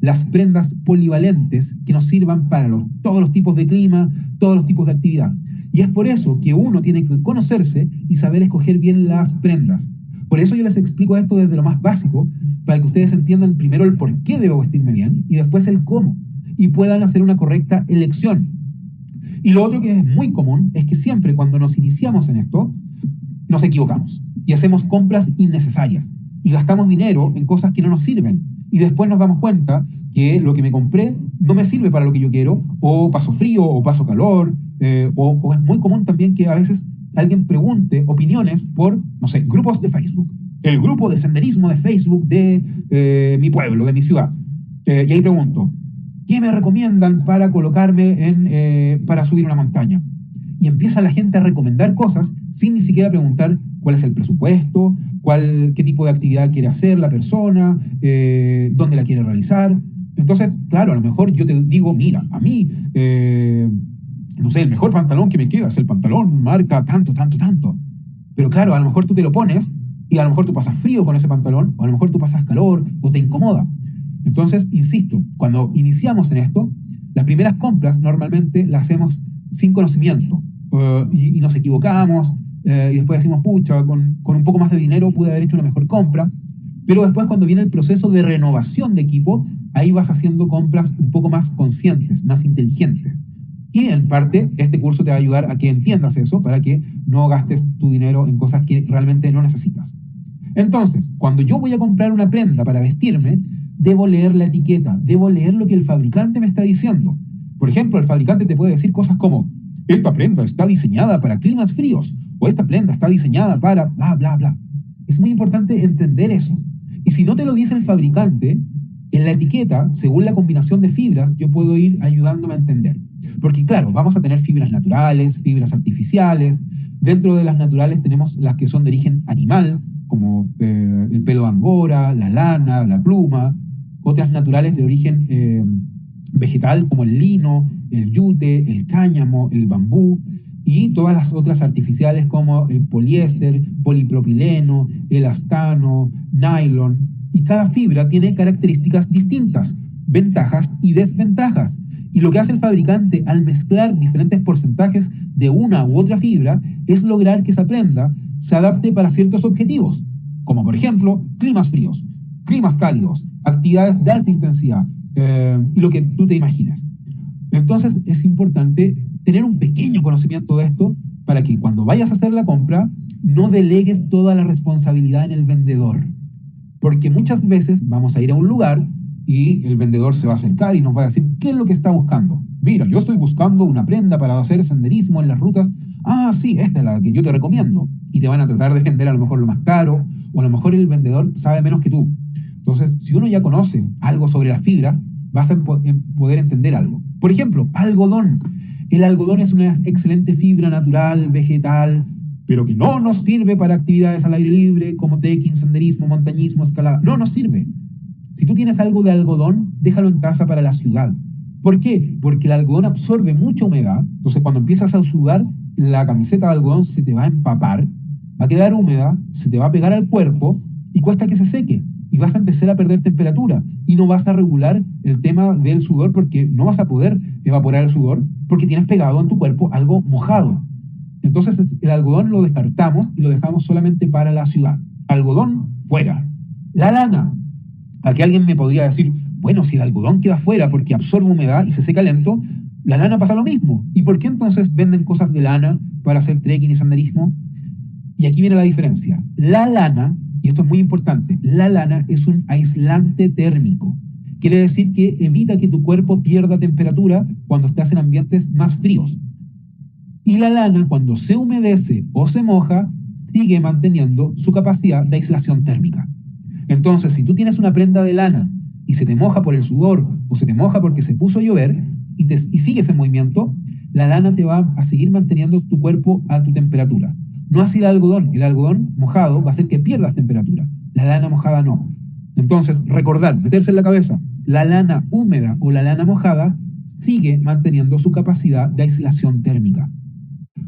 Speaker 1: las prendas polivalentes que nos sirvan para todos los tipos de clima, todos los tipos de actividad. Y es por eso que uno tiene que conocerse y saber escoger bien las prendas. Por eso yo les explico esto desde lo más básico, para que ustedes entiendan primero el por qué debo vestirme bien y después el cómo, y puedan hacer una correcta elección. Y lo otro que es muy común es que siempre cuando nos iniciamos en esto, nos equivocamos y hacemos compras innecesarias y gastamos dinero en cosas que no nos sirven. Y después nos damos cuenta que lo que me compré no me sirve para lo que yo quiero, o paso frío, o paso calor, o es muy común también que a veces alguien pregunte opiniones por, no sé, grupos de Facebook. El grupo de senderismo de Facebook de mi pueblo, de mi ciudad. Y ahí pregunto, ¿qué me recomiendan para colocarme para subir una montaña? Y empieza la gente a recomendar cosas sin ni siquiera preguntar cuál es el presupuesto, qué tipo de actividad quiere hacer la persona, dónde la quiere realizar. Entonces, claro, a lo mejor yo te digo, mira, a mí, no sé, el mejor pantalón que me queda es el pantalón marca tanto, tanto, tanto. Pero claro, a lo mejor tú te lo pones y a lo mejor tú pasas frío con ese pantalón, o a lo mejor tú pasas calor o te incomoda. Entonces, insisto, cuando iniciamos en esto, las primeras compras normalmente las hacemos sin conocimiento y nos equivocamos y después decimos, pucha, con un poco más de dinero pude haber hecho una mejor compra. Pero después cuando viene el proceso de renovación de equipo, ahí vas haciendo compras un poco más conscientes, más inteligentes. Y en parte, este curso te va a ayudar a que entiendas eso, para que no gastes tu dinero en cosas que realmente no necesitas. Entonces, cuando yo voy a comprar una prenda para vestirme, debo leer la etiqueta, debo leer lo que el fabricante me está diciendo. Por ejemplo, el fabricante te puede decir cosas como, esta prenda está diseñada para climas fríos, o esta prenda está diseñada para bla, bla, bla. Es muy importante entender eso. Y si no te lo dice el fabricante, en la etiqueta, según la combinación de fibras, yo puedo ir ayudándome a entender. Porque claro, vamos a tener fibras naturales, fibras artificiales. Dentro de las naturales tenemos las que son de origen animal, como el pelo de angora, la lana, la pluma. Otras naturales de origen vegetal, como el lino, el yute, el cáñamo, el bambú. Y todas las otras artificiales como el poliéster, polipropileno, elastano, nylon. Y cada fibra tiene características distintas, ventajas y desventajas. Y lo que hace el fabricante al mezclar diferentes porcentajes de una u otra fibra es lograr que esa prenda se adapte para ciertos objetivos, como por ejemplo climas fríos, climas cálidos, actividades de alta intensidad y lo que tú te imagines. Entonces es importante tener un pequeño conocimiento de esto para que cuando vayas a hacer la compra no delegues toda la responsabilidad en el vendedor. Porque muchas veces vamos a ir a un lugar y el vendedor se va a acercar y nos va a decir, ¿qué es lo que está buscando? Mira, yo estoy buscando una prenda para hacer senderismo en las rutas. Ah, sí, esta es la que yo te recomiendo. Y te van a tratar de vender a lo mejor lo más caro, o a lo mejor el vendedor sabe menos que tú. Entonces, si uno ya conoce algo sobre la fibra, vas a poder entender algo. Por ejemplo, algodón. El algodón es una excelente fibra natural, vegetal, pero que no nos sirve para actividades al aire libre como trekking, senderismo, montañismo, escalada. No nos sirve. Si tú tienes algo de algodón, déjalo en casa para la ciudad. ¿Por qué? Porque el algodón absorbe mucha humedad, entonces cuando empiezas a sudar, la camiseta de algodón se te va a empapar, va a quedar húmeda, se te va a pegar al cuerpo y cuesta que se seque. Y vas a empezar a perder temperatura y no vas a regular el tema del sudor porque no vas a poder evaporar el sudor porque tienes pegado en tu cuerpo algo mojado. Entonces el algodón lo descartamos y lo dejamos solamente para la ciudad. Algodón, fuera. La lana. Aquí alguien me podría decir, bueno, si el algodón queda fuera porque absorbe humedad y se seca lento, la lana pasa lo mismo. ¿Y por qué entonces venden cosas de lana para hacer trekking y senderismo? Y aquí viene la diferencia. La lana, y esto es muy importante, la lana es un aislante térmico. Quiere decir que evita que tu cuerpo pierda temperatura cuando estás en ambientes más fríos. Y la lana, cuando se humedece o se moja, sigue manteniendo su capacidad de aislación térmica. Entonces, si tú tienes una prenda de lana y se te moja por el sudor o se te moja porque se puso a llover y sigues en movimiento, la lana te va a seguir manteniendo tu cuerpo a tu temperatura. No así el algodón mojado va a hacer que pierdas temperatura, la lana mojada no. Entonces, recordar, meterse en la cabeza, la lana húmeda o la lana mojada sigue manteniendo su capacidad de aislación térmica.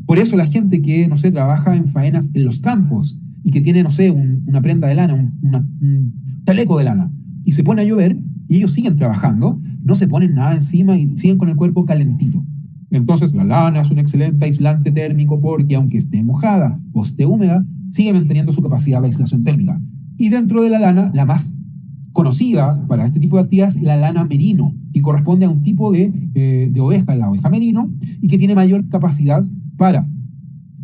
Speaker 1: Por eso la gente que, no sé, trabaja en faenas en los campos y que tiene, no sé, una prenda de lana, un chaleco de lana, y se pone a llover y ellos siguen trabajando, no se ponen nada encima y siguen con el cuerpo calentito. Entonces la lana es un excelente aislante térmico porque aunque esté mojada o esté húmeda, sigue manteniendo su capacidad de aislación térmica. Y dentro de la lana, la más conocida para este tipo de actividades es la lana merino, que corresponde a un tipo de oveja, la oveja merino, y que tiene mayor capacidad para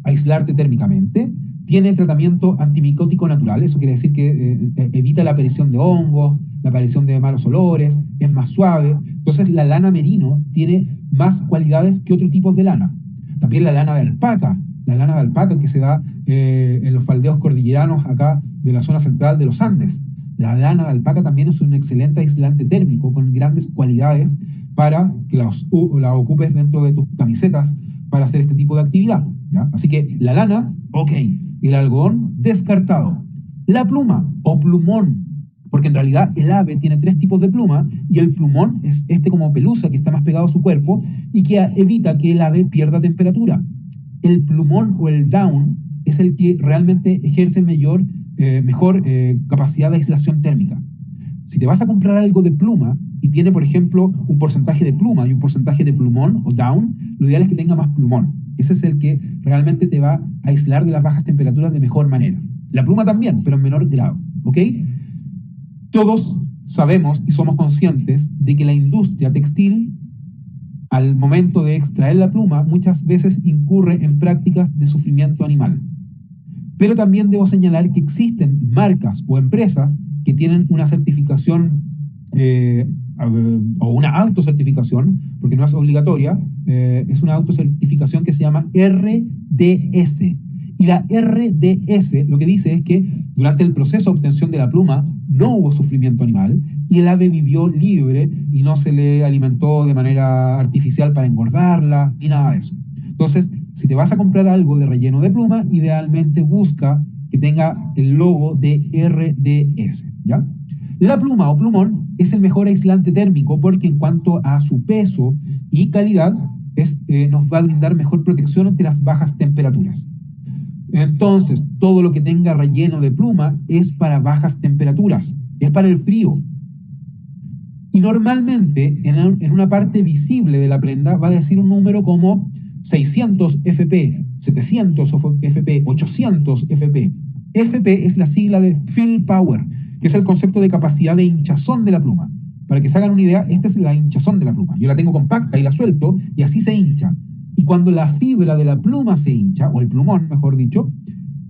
Speaker 1: aislarte térmicamente. Tiene tratamiento antimicótico natural, eso quiere decir que evita la aparición de hongos, la aparición de malos olores, es más suave. Entonces la lana merino tiene más cualidades que otros tipos de lana. También la lana de alpaca que se da en los faldeos cordilleranos acá de la zona central de los Andes. La lana de alpaca también es un excelente aislante térmico con grandes cualidades para que la ocupes dentro de tus camisetas para hacer este tipo de actividad, ¿ya? Así que la lana, ok. El algodón, descartado. La pluma o plumón, porque en realidad el ave tiene 3 tipos de pluma y el plumón es este como pelusa que está más pegado a su cuerpo y que evita que el ave pierda temperatura. El plumón o el down es el que realmente ejerce mejor capacidad de aislación térmica. Si te vas a comprar algo de pluma y tiene, por ejemplo, un porcentaje de pluma y un porcentaje de plumón o down, lo ideal es que tenga más plumón. Ese es el que realmente te va a aislar de las bajas temperaturas de mejor manera. La pluma también, pero en menor grado, ¿ok? Todos sabemos y somos conscientes de que la industria textil, al momento de extraer la pluma, muchas veces incurre en prácticas de sufrimiento animal. Pero también debo señalar que existen marcas o empresas que tienen una certificación o una autocertificación, porque no es obligatoria, es una autocertificación que se llama RDS. Y la RDS lo que dice es que durante el proceso de obtención de la pluma no hubo sufrimiento animal y el ave vivió libre y no se le alimentó de manera artificial para engordarla ni nada de eso. Entonces, si te vas a comprar algo de relleno de pluma, idealmente busca que tenga el logo de RDS, ¿ya? La pluma o plumón es el mejor aislante térmico porque en cuanto a su peso y calidad nos va a brindar mejor protección ante las bajas temperaturas. Entonces, todo lo que tenga relleno de pluma es para bajas temperaturas, es para el frío. Y normalmente en una parte visible de la prenda va a decir un número como 600 FP, 700 FP, 800 FP. FP es la sigla de Fill Power, que es el concepto de capacidad de hinchazón de la pluma. Para que se hagan una idea, esta es la hinchazón de la pluma. Yo la tengo compacta y la suelto y así se hincha. Y cuando la fibra de la pluma se hincha, o el plumón, mejor dicho,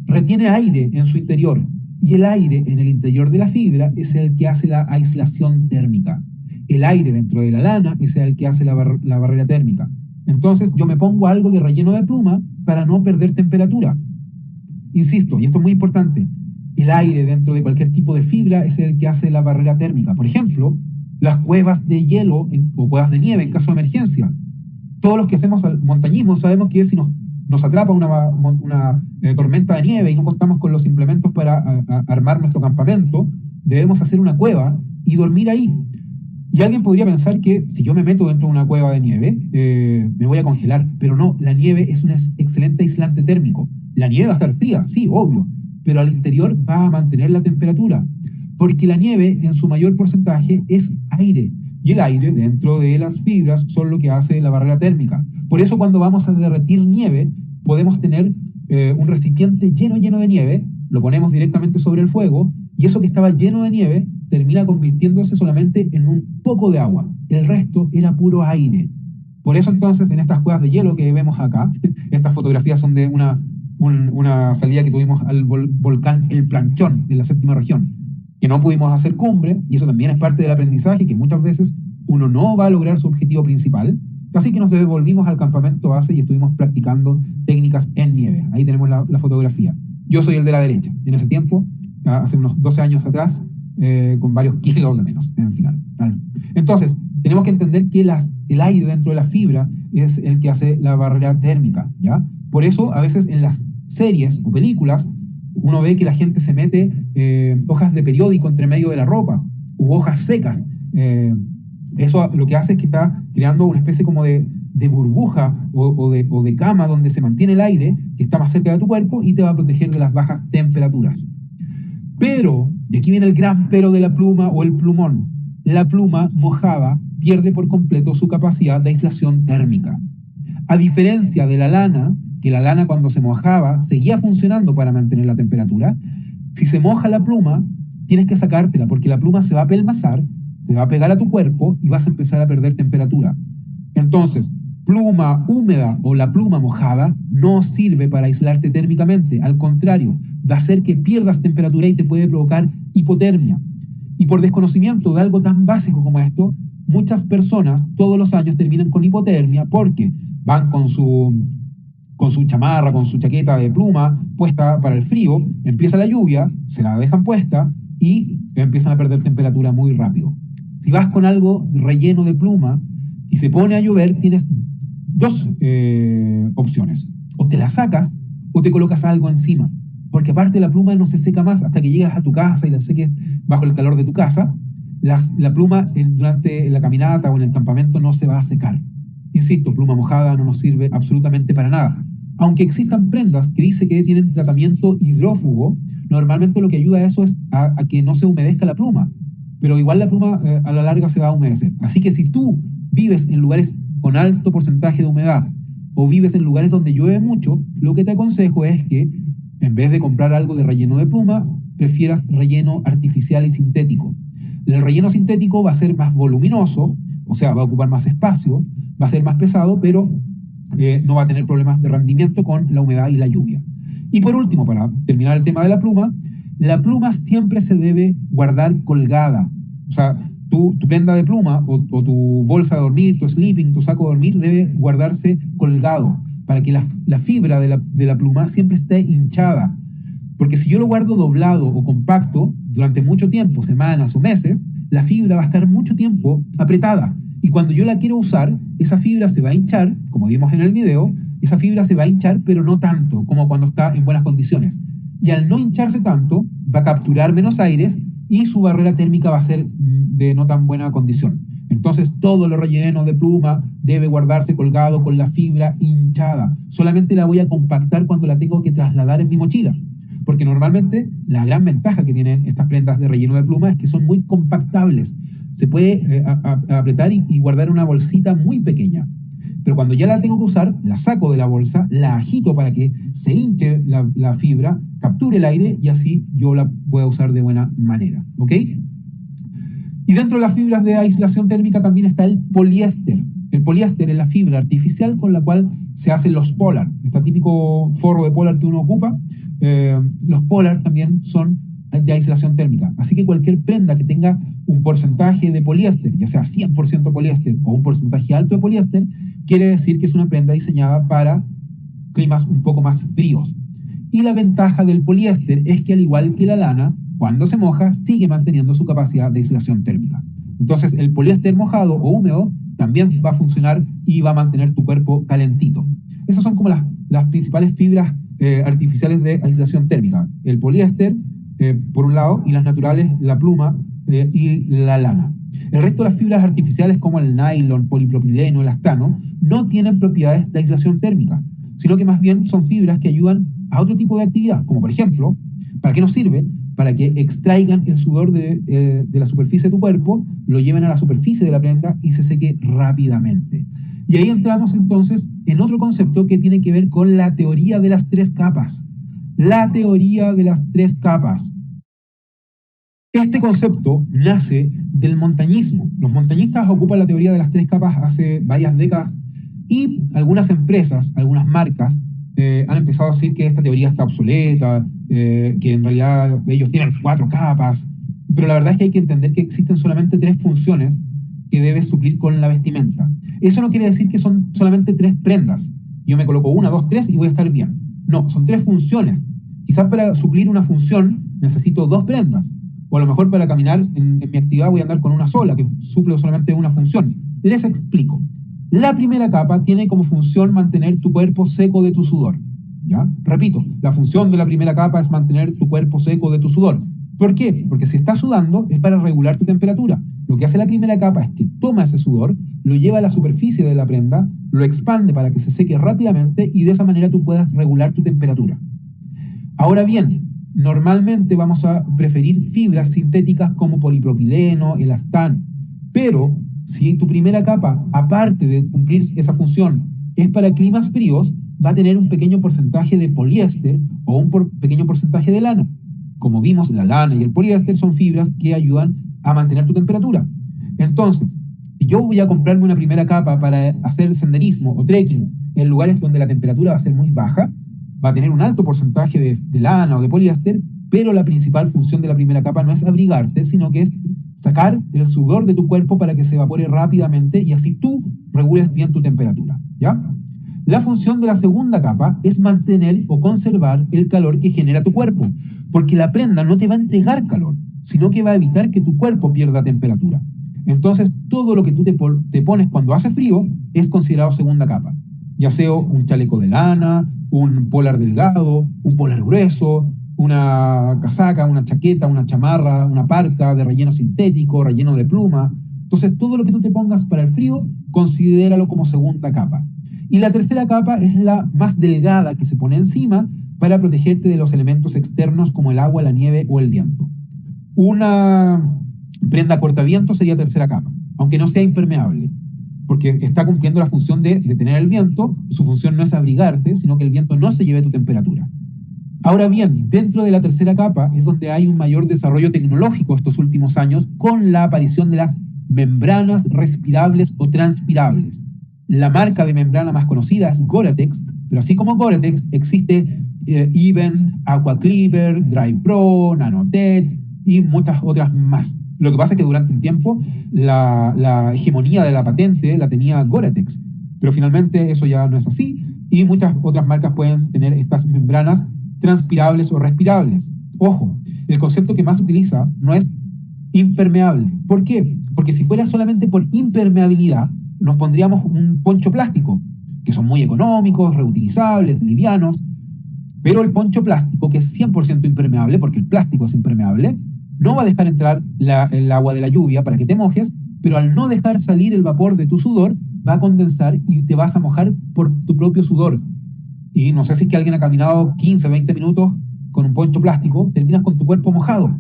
Speaker 1: retiene aire en su interior. Y el aire en el interior de la fibra es el que hace la aislación térmica. El aire dentro de la lana es el que hace la barrera térmica. Entonces yo me pongo algo de relleno de pluma para no perder temperatura. Insisto, y esto es muy importante, el aire dentro de cualquier tipo de fibra es el que hace la barrera térmica. Por ejemplo, las cuevas de hielo o cuevas de nieve en caso de emergencia. Todos los que hacemos montañismo sabemos que si nos atrapa una tormenta de nieve y no contamos con los implementos para armar nuestro campamento, debemos hacer una cueva y dormir ahí. Y alguien podría pensar que si yo me meto dentro de una cueva de nieve, me voy a congelar. Pero no, la nieve es un excelente aislante térmico. La nieve va a estar fría, sí, obvio, pero al interior va a mantener la temperatura. Porque la nieve, en su mayor porcentaje, es aire. Y el aire dentro de las fibras son lo que hace la barrera térmica. Por eso cuando vamos a derretir nieve, podemos tener un recipiente lleno de nieve, lo ponemos directamente sobre el fuego, y eso que estaba lleno de nieve termina convirtiéndose solamente en un poco de agua. El resto era puro aire. Por eso entonces en estas cuevas de hielo que vemos acá, estas fotografías son de una salida que tuvimos al volcán El Planchón, en la séptima región, que no pudimos hacer cumbre, y eso también es parte del aprendizaje, que muchas veces uno no va a lograr su objetivo principal, así que nos devolvimos al campamento base y estuvimos practicando técnicas en nieve. Ahí tenemos la fotografía. Yo soy el de la derecha. En ese tiempo, hace unos 12 años atrás, con varios kilos de menos en el final. ¿Vale? Entonces, tenemos que entender que el aire dentro de la fibra es el que hace la barrera térmica, ¿ya? Por eso, a veces en las series o películas, uno ve que la gente se mete hojas de periódico entre medio de la ropa, u hojas secas. Eso lo que hace es que está creando una especie como de burbuja o de cama donde se mantiene el aire que está más cerca de tu cuerpo y te va a proteger de las bajas temperaturas. Pero, y aquí viene el gran pero de la pluma o el plumón, la pluma mojada pierde por completo su capacidad de aislación térmica. A diferencia de la lana, que la lana cuando se mojaba seguía funcionando para mantener la temperatura, si se moja la pluma, tienes que sacártela porque la pluma se va a pelmazar, se va a pegar a tu cuerpo y vas a empezar a perder temperatura. Entonces, pluma húmeda o la pluma mojada no sirve para aislarte térmicamente, al contrario, va a hacer que pierdas temperatura y te puede provocar hipotermia. Y por desconocimiento de algo tan básico como esto, muchas personas todos los años terminan con hipotermia porque van con su chamarra, con su chaqueta de pluma puesta para el frío, empieza la lluvia, se la dejan puesta y empiezan a perder temperatura muy rápido. Si vas con algo relleno de pluma y se pone a llover, tienes dos opciones. O te la sacas o te colocas algo encima. Porque aparte la pluma no se seca más hasta que llegas a tu casa y la seques bajo el calor de tu casa. La pluma durante la caminata o en el campamento no se va a secar. Insisto, pluma mojada no nos sirve absolutamente para nada. Aunque existan prendas que dice que tienen tratamiento hidrófugo, normalmente lo que ayuda a eso es a que no se humedezca la pluma. Pero igual la pluma a la larga se va a humedecer. Así que si tú vives en lugares con alto porcentaje de humedad o vives en lugares donde llueve mucho, lo que te aconsejo es que en vez de comprar algo de relleno de pluma, prefieras relleno artificial y sintético. El relleno sintético va a ser más voluminoso, o sea, va a ocupar más espacio, va a ser más pesado, pero no va a tener problemas de rendimiento con la humedad y la lluvia. Y por último, para terminar el tema de la pluma siempre se debe guardar colgada. O sea, tu prenda de pluma o tu bolsa de dormir, tu sleeping, tu saco de dormir debe guardarse colgado. para que la fibra de la pluma siempre esté hinchada. Porque si yo lo guardo doblado o compacto durante mucho tiempo, semanas o meses, la fibra va a estar mucho tiempo apretada. Y cuando yo la quiero usar, esa fibra se va a hinchar, como vimos en el video, esa fibra se va a hinchar, pero no tanto como cuando está en buenas condiciones. Y al no hincharse tanto, va a capturar menos aire y su barrera térmica va a ser de no tan buena condición. Entonces, todo lo relleno de pluma debe guardarse colgado con la fibra hinchada. Solamente la voy a compactar cuando la tengo que trasladar en mi mochila. Porque normalmente la gran ventaja que tienen estas prendas de relleno de pluma es que son muy compactables. Se puede apretar y guardar una bolsita muy pequeña. Pero cuando ya la tengo que usar, la saco de la bolsa, la agito para que se hinche la fibra, capture el aire y así yo la puedo usar de buena manera. ¿Ok? Y dentro de las fibras de aislación térmica también está el poliéster. El poliéster es la fibra artificial con la cual se hacen los polar. Este típico forro de polar que uno ocupa, los polar también son de aislación térmica. Así que cualquier prenda que tenga un porcentaje de poliéster, ya sea 100% poliéster o un porcentaje alto de poliéster, quiere decir que es una prenda diseñada para climas un poco más fríos. Y la ventaja del poliéster es que al igual que la lana, cuando se moja, sigue manteniendo su capacidad de aislación térmica. Entonces, el poliéster mojado o húmedo también va a funcionar y va a mantener tu cuerpo calentito. Esas son como las principales fibras artificiales de aislación térmica. El poliéster, por un lado, y las naturales, la pluma y la lana. El resto de las fibras artificiales como el nylon, polipropileno, elastano, no tienen propiedades de aislación térmica, sino que más bien son fibras que ayudan a otro tipo de actividad, como por ejemplo, ¿para qué nos sirve? Para que extraigan el sudor de la superficie de tu cuerpo, lo lleven a la superficie de la prenda y se seque rápidamente. Y ahí entramos entonces en otro concepto que tiene que ver con la teoría de las tres capas. La teoría de las tres capas. Este concepto nace del montañismo. Los montañistas ocupan la teoría de las tres capas hace varias décadas y algunas empresas, algunas marcas, han empezado a decir que esta teoría está obsoleta, que en realidad ellos tienen 4 capas, pero la verdad es que hay que entender que existen solamente 3 funciones que debes suplir con la vestimenta. Eso no quiere decir que son solamente 3 prendas. Yo me coloco 1, 2, 3 y voy a estar bien. No, son 3 funciones. Quizás para suplir una función necesito 2 prendas. O a lo mejor para caminar en mi actividad voy a andar con una sola, que suple solamente una función. Les explico. La primera capa tiene como función mantener tu cuerpo seco de tu sudor. ¿Ya? Repito, la función de la primera capa es mantener tu cuerpo seco de tu sudor. ¿Por qué? Porque si estás sudando es para regular tu temperatura. Lo que hace la primera capa es que toma ese sudor, lo lleva a la superficie de la prenda, lo expande para que se seque rápidamente y de esa manera tú puedas regular tu temperatura. Ahora bien, normalmente vamos a preferir fibras sintéticas como polipropileno, elastano, pero si tu primera capa, aparte de cumplir esa función, es para climas fríos, va a tener un pequeño porcentaje de poliéster o un pequeño porcentaje de lana. Como vimos, la lana y el poliéster son fibras que ayudan a mantener tu temperatura. Entonces, si yo voy a comprarme una primera capa para hacer senderismo o trekking en lugares donde la temperatura va a ser muy baja, va a tener un alto porcentaje de lana o de poliéster, pero la principal función de la primera capa no es abrigarte, sino que es sacar el sudor de tu cuerpo para que se evapore rápidamente y así tú regules bien tu temperatura, ¿ya? La función de la segunda capa es mantener o conservar el calor que genera tu cuerpo, porque la prenda no te va a entregar calor, sino que va a evitar que tu cuerpo pierda temperatura. Entonces, todo lo que tú te pones cuando hace frío es considerado segunda capa, ya sea un chaleco de lana, un polar delgado, un polar grueso, una casaca, una chaqueta, una chamarra, una parca de relleno sintético, relleno de pluma. Entonces, todo lo que tú te pongas para el frío, considéralo como segunda capa. Y la tercera capa es la más delgada que se pone encima para protegerte de los elementos externos como el agua, la nieve o el viento. Una prenda cortaviento sería tercera capa, aunque no sea impermeable, porque está cumpliendo la función de detener el viento. Su función no es abrigarte, sino que el viento no se lleve tu temperatura. Ahora bien, dentro de la tercera capa es donde hay un mayor desarrollo tecnológico estos últimos años con la aparición de las membranas respirables o transpirables. La marca de membrana más conocida es Gore-Tex, pero así como Gore-Tex existe Even, Aquacleaver, Dry Pro, Nanotech y muchas otras más. Lo que pasa es que durante un tiempo la hegemonía de la patente la tenía Gore-Tex, pero finalmente eso ya no es así Y muchas otras marcas pueden tener estas membranas transpirables o respirables. Ojo, el concepto que más se utiliza no es impermeable. ¿Por qué? Porque si fuera solamente por impermeabilidad, nos pondríamos un poncho plástico, que son muy económicos, reutilizables, livianos, pero el poncho plástico, que es 100% impermeable, porque el plástico es impermeable, no va a dejar entrar el agua de la lluvia para que te mojes, pero al no dejar salir el vapor de tu sudor, va a condensar y te vas a mojar por tu propio sudor. Y no sé si es que alguien ha caminado 15, 20 minutos con un poncho plástico, terminas con tu cuerpo mojado.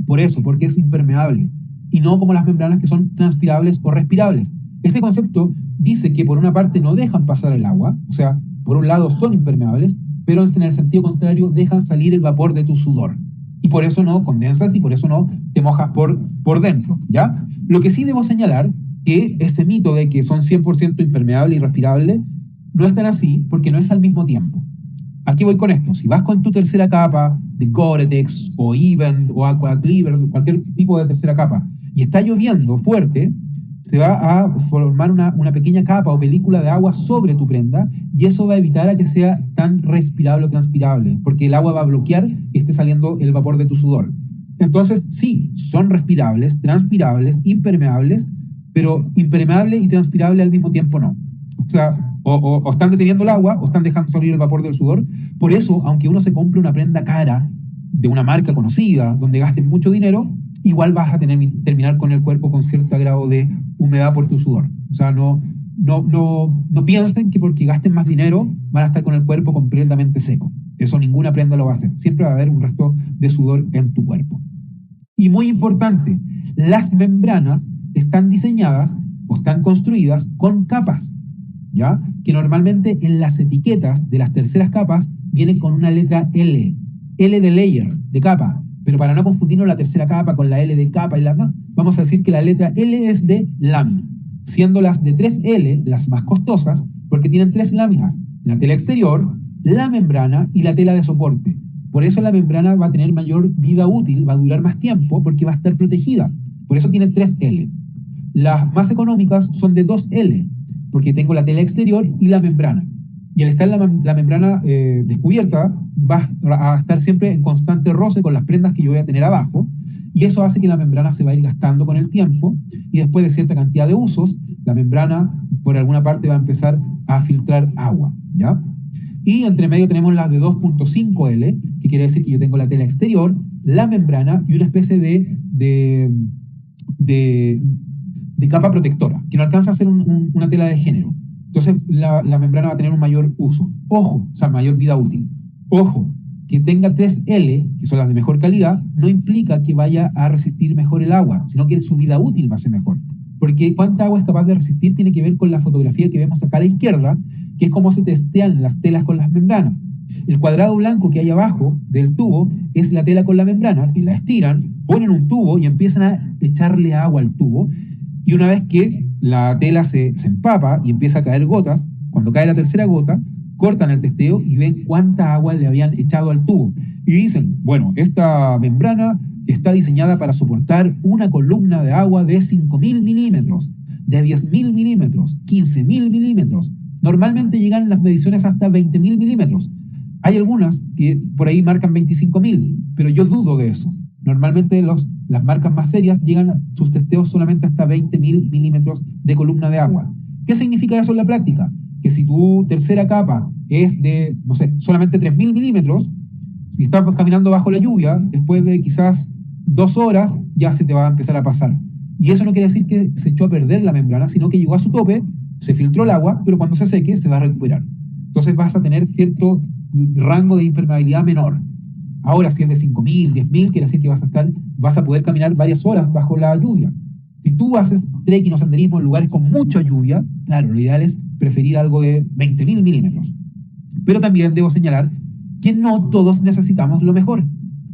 Speaker 1: Por eso, porque es impermeable. Y no como las membranas que son transpirables o respirables. Este concepto dice que por una parte no dejan pasar el agua, o sea, por un lado son impermeables, pero en el sentido contrario dejan salir el vapor de tu sudor. Y por eso no condensas y por eso no te mojas por dentro, ¿ya? Lo que sí debo señalar que este mito de que son 100% impermeables y respirables no es tan así porque no es al mismo tiempo. Aquí voy con esto. Si vas con tu tercera capa de Gore-Tex o Event o Aqua Cleaver, cualquier tipo de tercera capa, y está lloviendo fuerte, se va a formar una pequeña capa o película de agua sobre tu prenda y eso va a evitar a que sea tan respirable o transpirable, porque el agua va a bloquear que esté saliendo el vapor de tu sudor. Entonces, sí, son respirables, transpirables, impermeables, pero impermeable y transpirable al mismo tiempo no. O sea, o están deteniendo el agua o están dejando salir el vapor del sudor. Por eso, aunque uno se compre una prenda cara de una marca conocida, donde gastes mucho dinero, igual vas a terminar con el cuerpo con cierto grado de humedad por tu sudor. O sea, no piensen que porque gasten más dinero van a estar con el cuerpo completamente seco. Eso ninguna prenda lo va a hacer. Siempre va a haber un resto de sudor en tu cuerpo. Y muy importante, las membranas están diseñadas o están construidas con capas, ¿ya? Que normalmente en las etiquetas de las terceras capas vienen con una letra L. L de layer, de capa. Pero para no confundirnos la tercera capa con la L de capa y la no, vamos a decir que la letra L es de lámina, siendo las de 3L las más costosas porque tienen 3 láminas, la tela exterior, la membrana y la tela de soporte. Por eso la membrana va a tener mayor vida útil, va a durar más tiempo porque va a estar protegida. Por eso tiene 3L. Las más económicas son de 2L, porque tengo la tela exterior y la membrana. Y al estar la membrana descubierta, va a estar siempre en constante roce con las prendas que yo voy a tener abajo, y eso hace que la membrana se va a ir gastando con el tiempo, y después de cierta cantidad de usos, la membrana por alguna parte va a empezar a filtrar agua, ¿ya? Y entre medio tenemos las de 2.5L, que quiere decir que yo tengo la tela exterior, la membrana y una especie de capa protectora, que no alcanza a ser una tela de género. Entonces la membrana va a tener un mayor uso. Ojo, o sea, mayor vida útil. Ojo, que tenga 3L, que son las de mejor calidad, no implica que vaya a resistir mejor el agua, sino que su vida útil va a ser mejor. Porque cuánta agua es capaz de resistir tiene que ver con la fotografía que vemos acá a la izquierda, que es cómo se testean las telas con las membranas. El cuadrado blanco que hay abajo del tubo es la tela con la membrana, y la estiran, ponen un tubo y empiezan a echarle agua al tubo, y una vez que la tela se empapa y empieza a caer gotas, cuando cae la tercera gota, cortan el testeo y ven cuánta agua le habían echado al tubo. Y dicen, bueno, esta membrana está diseñada para soportar una columna de agua de 5.000 milímetros, de 10.000 milímetros, 15.000 milímetros. Normalmente llegan las mediciones hasta 20.000 milímetros. Hay algunas que por ahí marcan 25.000, pero yo dudo de eso. Normalmente las marcas más serias llegan a sus testeos solamente hasta 20.000 milímetros de columna de agua. ¿Qué significa eso en la práctica? Que si tu tercera capa es de, no sé, solamente 3.000 milímetros, si estás caminando bajo la lluvia, después de quizás 2 horas, ya se te va a empezar a pasar. Y eso no quiere decir que se echó a perder la membrana, sino que llegó a su tope, se filtró el agua, pero cuando se seque se va a recuperar. Entonces vas a tener cierto rango de impermeabilidad menor. Ahora, si es de 5.000, 10.000, quiere decir que vas a poder caminar varias horas bajo la lluvia. Si tú haces trekking o senderismo en lugares con mucha lluvia, claro, lo ideal es preferir algo de 20.000 milímetros. Pero también debo señalar que no todos necesitamos lo mejor.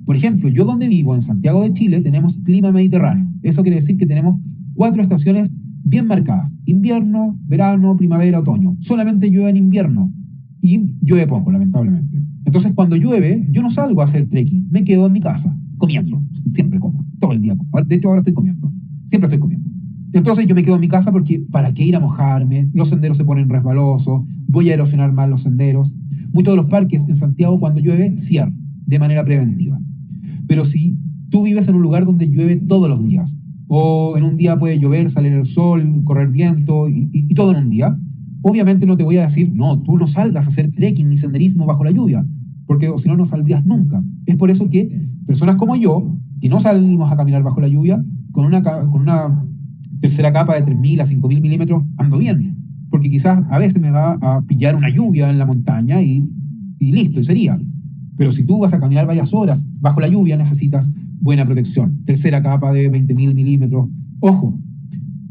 Speaker 1: Por ejemplo, yo donde vivo, en Santiago de Chile, tenemos clima mediterráneo. Eso quiere decir que tenemos 4 estaciones bien marcadas: invierno, verano, primavera, otoño. Solamente llueve en invierno y llueve poco, lamentablemente. Entonces, cuando llueve, yo no salgo a hacer trekking, me quedo en mi casa, comiendo. Siempre como, todo el día como. De hecho, ahora estoy comiendo. Siempre estoy comiendo. Entonces yo me quedo en mi casa porque ¿para qué ir a mojarme? Los senderos se ponen resbalosos, voy a erosionar más los senderos. Muchos de los parques en Santiago cuando llueve cierran de manera preventiva. Pero si tú vives en un lugar donde llueve todos los días, o en un día puede llover, salir el sol, correr viento y todo en un día, obviamente no te voy a decir, no, tú no salgas a hacer trekking ni senderismo bajo la lluvia, porque si no, no saldrías nunca. Es por eso que personas como yo, que no salimos a caminar bajo la lluvia, con una tercera capa de 3.000 a 5.000 milímetros, ando bien. Porque quizás a veces me va a pillar una lluvia en la montaña y listo, y sería. Pero si tú vas a caminar varias horas bajo la lluvia, necesitas buena protección. Tercera capa de 20.000 milímetros. Ojo,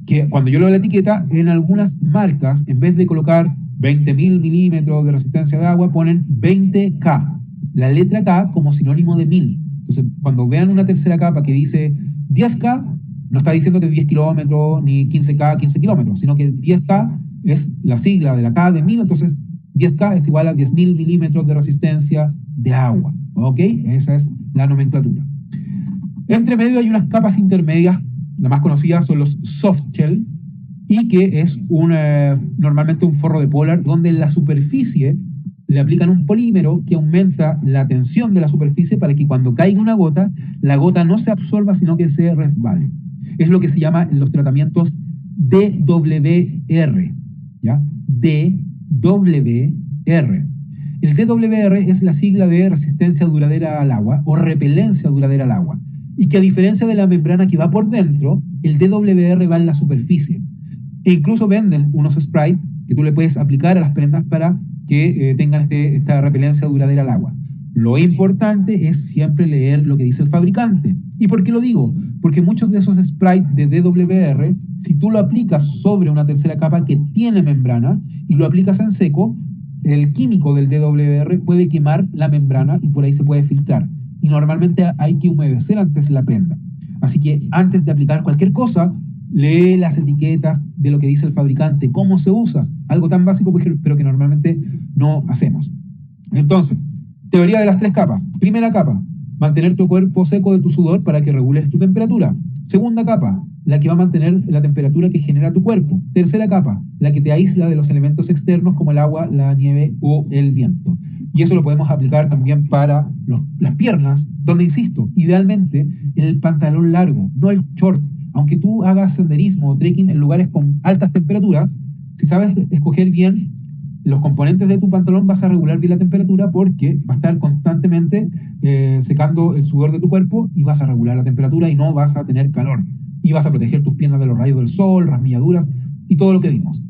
Speaker 1: que cuando yo leo la etiqueta, en algunas marcas, en vez de colocar 20.000 milímetros de resistencia de agua, ponen 20K. La letra K como sinónimo de 1000. Entonces, cuando vean una tercera capa que dice 10K, no está diciendo que 10 kilómetros, ni 15K, 15 kilómetros, sino que 10K es la sigla de la K de 1000, entonces 10K es igual a 10.000 milímetros de resistencia de agua. ¿Ok? Esa es la nomenclatura. Entre medio hay unas capas intermedias, las más conocidas son los soft shell, y que es normalmente un forro de polar donde en la superficie le aplican un polímero que aumenta la tensión de la superficie para que cuando caiga una gota, la gota no se absorba sino que se resbale. Es lo que se llama en los tratamientos DWR, ¿ya? DWR. El DWR es la sigla de resistencia duradera al agua o repelencia duradera al agua. Y que a diferencia de la membrana que va por dentro, el DWR va en la superficie. E incluso venden unos sprays que tú le puedes aplicar a las prendas para que tengan esta repelencia duradera al agua. Lo importante es siempre leer lo que dice el fabricante. ¿Y por qué lo digo? Porque muchos de esos sprays de DWR, si tú lo aplicas sobre una tercera capa que tiene membrana y lo aplicas en seco, el químico del DWR puede quemar la membrana y por ahí se puede filtrar. Y normalmente hay que humedecer antes la prenda. Así que antes de aplicar cualquier cosa, lee las etiquetas de lo que dice el fabricante, cómo se usa, algo tan básico pero que normalmente no hacemos. Entonces, teoría de las 3 capas. Primera capa, mantener tu cuerpo seco de tu sudor para que regules tu temperatura. Segunda capa, la que va a mantener la temperatura que genera tu cuerpo. Tercera capa, la que te aísla de los elementos externos como el agua, la nieve o el viento. Y eso lo podemos aplicar también para las piernas, donde, insisto, idealmente el pantalón largo, no el short. Aunque tú hagas senderismo o trekking en lugares con altas temperaturas, si sabes escoger bien los componentes de tu pantalón, vas a regular bien la temperatura porque va a estar constantemente secando el sudor de tu cuerpo y vas a regular la temperatura y no vas a tener calor. Y vas a proteger tus piernas de los rayos del sol, rasmilladuras y todo lo que vimos.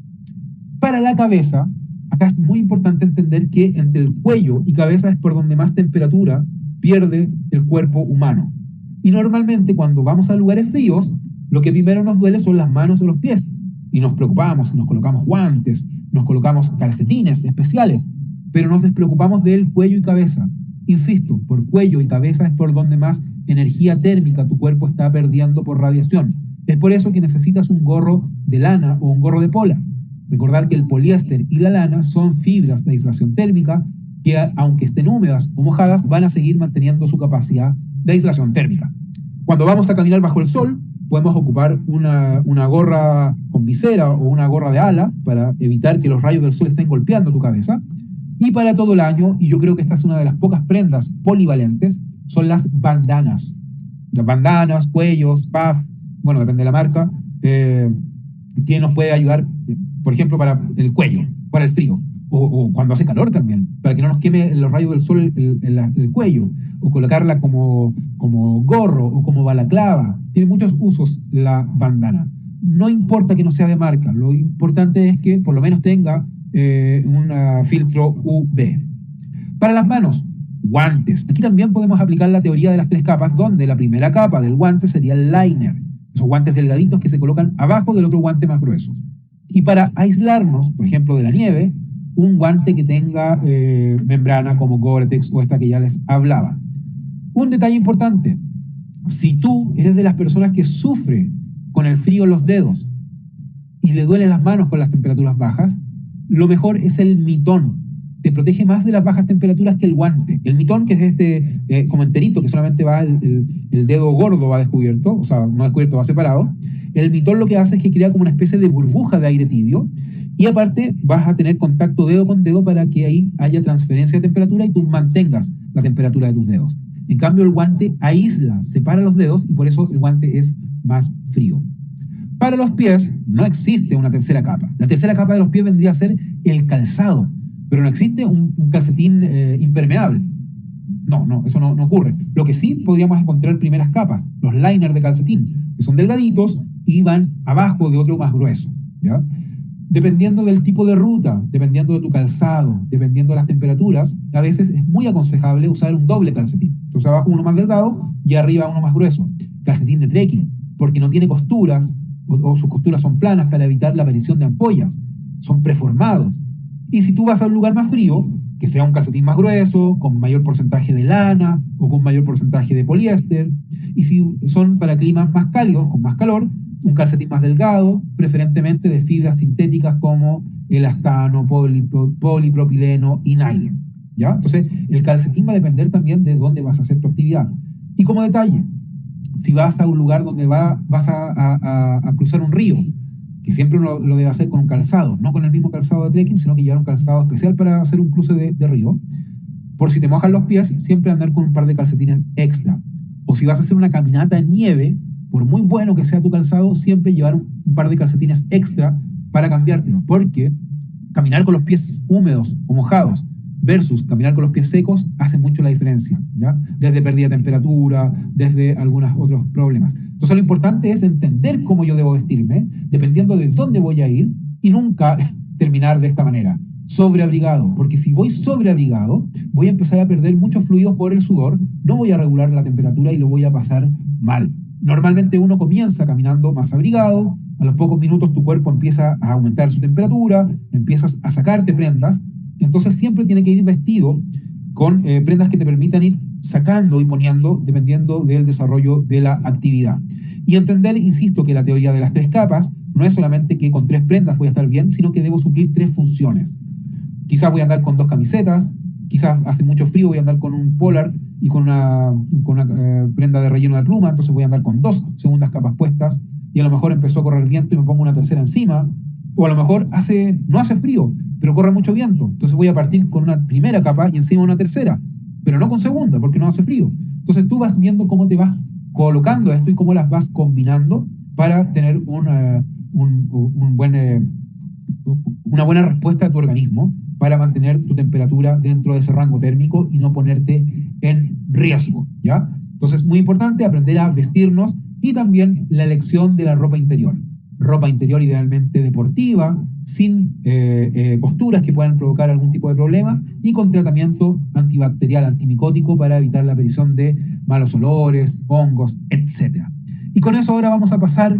Speaker 1: Para la cabeza, acá es muy importante entender que entre el cuello y cabeza es por donde más temperatura pierde el cuerpo humano. Y normalmente cuando vamos a lugares fríos, lo que primero nos duele son las manos o los pies. Y nos preocupamos, nos colocamos guantes, nos colocamos calcetines especiales, pero nos despreocupamos del cuello y cabeza. Insisto, por cuello y cabeza es por donde más energía térmica tu cuerpo está perdiendo por radiación. Es por eso que necesitas un gorro de lana o un gorro de polar. Recordar que el poliéster y la lana son fibras de aislación térmica que, aunque estén húmedas o mojadas, van a seguir manteniendo su capacidad de aislación térmica. Cuando vamos a caminar bajo el sol, podemos ocupar una gorra con visera o una gorra de ala para evitar que los rayos del sol estén golpeando tu cabeza. Y para todo el año, y yo creo que esta es una de las pocas prendas polivalentes, son las bandanas. Las bandanas, cuellos, puff, bueno, depende de la marca, que nos puede ayudar, por ejemplo, para el cuello, para el frío, o cuando hace calor también, para que no nos queme los rayos del sol el cuello, o colocarla como gorro o como balaclava. Tiene muchos usos la bandana. No importa que no sea de marca, lo importante es que por lo menos tenga un filtro UV. Para las manos, guantes. Aquí también podemos aplicar la teoría de las 3 capas, donde la primera capa del guante sería el liner, esos guantes delgaditos que se colocan abajo del otro guante más grueso. Y para aislarnos, por ejemplo, de la nieve, un guante que tenga membrana como Gore-Tex o esta que ya les hablaba. Un detalle importante, si tú eres de las personas que sufre con el frío en los dedos y le duelen las manos con las temperaturas bajas, lo mejor es el mitón. Te protege más de las bajas temperaturas que el guante. El mitón, que es este como enterito, que solamente va el dedo gordo va descubierto, o sea, no descubierto, va separado. El mitón lo que hace es que crea como una especie de burbuja de aire tibio Y aparte vas a tener contacto dedo con dedo para que ahí haya transferencia de temperatura y tú mantengas la temperatura de tus dedos. En cambio el guante aísla, separa los dedos y por eso el guante es más frío. Para los pies no existe una tercera capa. La tercera capa de los pies vendría a ser el calzado, pero no existe un calcetín impermeable. No, eso no ocurre. Lo que sí podríamos encontrar primeras capas, los liners de calcetín, que son delgaditos y van abajo de otro más grueso, ¿ya? Dependiendo del tipo de ruta, dependiendo de tu calzado, dependiendo de las temperaturas, a veces es muy aconsejable usar un doble calcetín. Entonces abajo uno más delgado y arriba uno más grueso. Calcetín de trekking, porque no tiene costuras o sus costuras son planas para evitar la aparición de ampollas. Son preformados. Y si tú vas a un lugar más frío, que sea un calcetín más grueso, con mayor porcentaje de lana o con mayor porcentaje de poliéster. Y si son para climas más cálidos, con más calor, un calcetín más delgado, preferentemente de fibras sintéticas como elastano, polipropileno y nylon, ¿ya? Entonces, el calcetín va a depender también de dónde vas a hacer tu actividad. Y como detalle, si vas a un lugar donde vas a cruzar un río, que siempre uno lo debe hacer con un calzado, no con el mismo calzado de trekking, sino que llevar un calzado especial para hacer un cruce de río, por si te mojan los pies, siempre andar con un par de calcetines extra. O si vas a hacer una caminata en nieve, por muy bueno que sea tu calzado, siempre llevar un par de calcetines extra para cambiártelo, porque caminar con los pies húmedos o mojados versus caminar con los pies secos hace mucho la diferencia, ¿ya? Desde pérdida de temperatura, desde algunos otros problemas. Entonces lo importante es entender cómo yo debo vestirme, dependiendo de dónde voy a ir, y nunca terminar de esta manera, sobreabrigado, porque si voy sobreabrigado, voy a empezar a perder muchos fluidos por el sudor, no voy a regular la temperatura y lo voy a pasar mal. Normalmente uno comienza caminando más abrigado, a los pocos minutos tu cuerpo empieza a aumentar su temperatura, empiezas a sacarte prendas, entonces siempre tiene que ir vestido con prendas que te permitan ir sacando y poniendo dependiendo del desarrollo de la actividad. Y entender, insisto, que la teoría de las tres capas no es solamente que con 3 prendas voy a estar bien, sino que debo suplir 3 funciones. Quizás voy a andar con 2 camisetas, quizás hace mucho frío, voy a andar con un polar y con una prenda de relleno de pluma, entonces voy a andar con 2 segundas capas puestas, y a lo mejor empezó a correr viento y me pongo una tercera encima, o a lo mejor no hace frío, pero corre mucho viento, entonces voy a partir con una primera capa y encima una tercera, pero no con segunda, porque no hace frío. Entonces tú vas viendo cómo te vas colocando esto y cómo las vas combinando para tener una buena respuesta de tu organismo para mantener tu temperatura dentro de ese rango térmico y no ponerte en riesgo, ¿ya? Entonces, muy importante aprender a vestirnos y también la elección de la ropa interior. Ropa interior idealmente deportiva, sin costuras que puedan provocar algún tipo de problema y con tratamiento antibacterial, antimicótico para evitar la aparición de malos olores, hongos, etc. Y con eso ahora vamos a pasar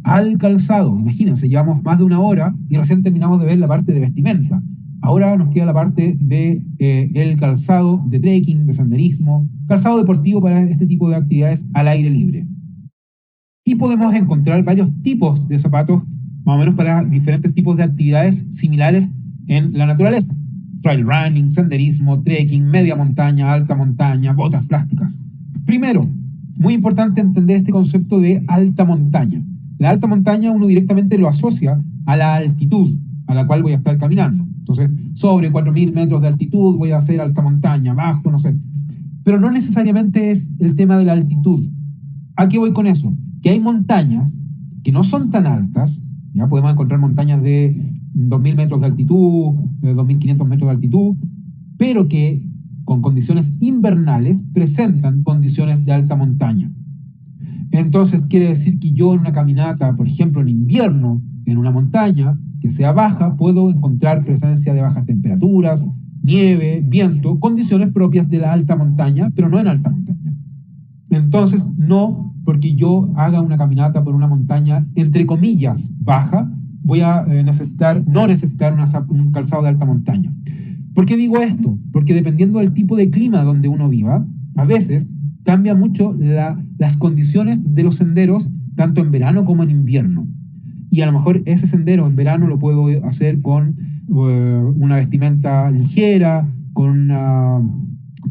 Speaker 1: al calzado. Imagínense, llevamos más de 1 hora y recién terminamos de ver la parte de vestimenta. Ahora nos queda la parte de el calzado de trekking, de senderismo, calzado deportivo para este tipo de actividades al aire libre. Y podemos encontrar varios tipos de zapatos, más o menos para diferentes tipos de actividades similares en la naturaleza. Trail running, senderismo, trekking, media montaña, alta montaña, botas plásticas. Primero, muy importante entender este concepto de alta montaña. La alta montaña uno directamente lo asocia a la altitud a la cual voy a estar caminando. Entonces, sobre 4.000 metros de altitud voy a hacer alta montaña, bajo, no sé. Pero no necesariamente es el tema de la altitud. ¿A qué voy con eso? Que hay montañas que no son tan altas, ya podemos encontrar montañas de 2.000 metros de altitud, de 2.500 metros de altitud, pero que con condiciones invernales presentan condiciones de alta montaña. Entonces quiere decir que yo en una caminata, por ejemplo en invierno, en una montaña que sea baja, puedo encontrar presencia de bajas temperaturas, nieve, viento, condiciones propias de la alta montaña, pero no en alta montaña. Entonces, no porque yo haga una caminata por una montaña, entre comillas, baja, voy a no necesitar un calzado de alta montaña. ¿Por qué digo esto? Porque dependiendo del tipo de clima donde uno viva, a veces cambia mucho las condiciones de los senderos, tanto en verano como en invierno. Y a lo mejor ese sendero en verano lo puedo hacer con una vestimenta ligera, con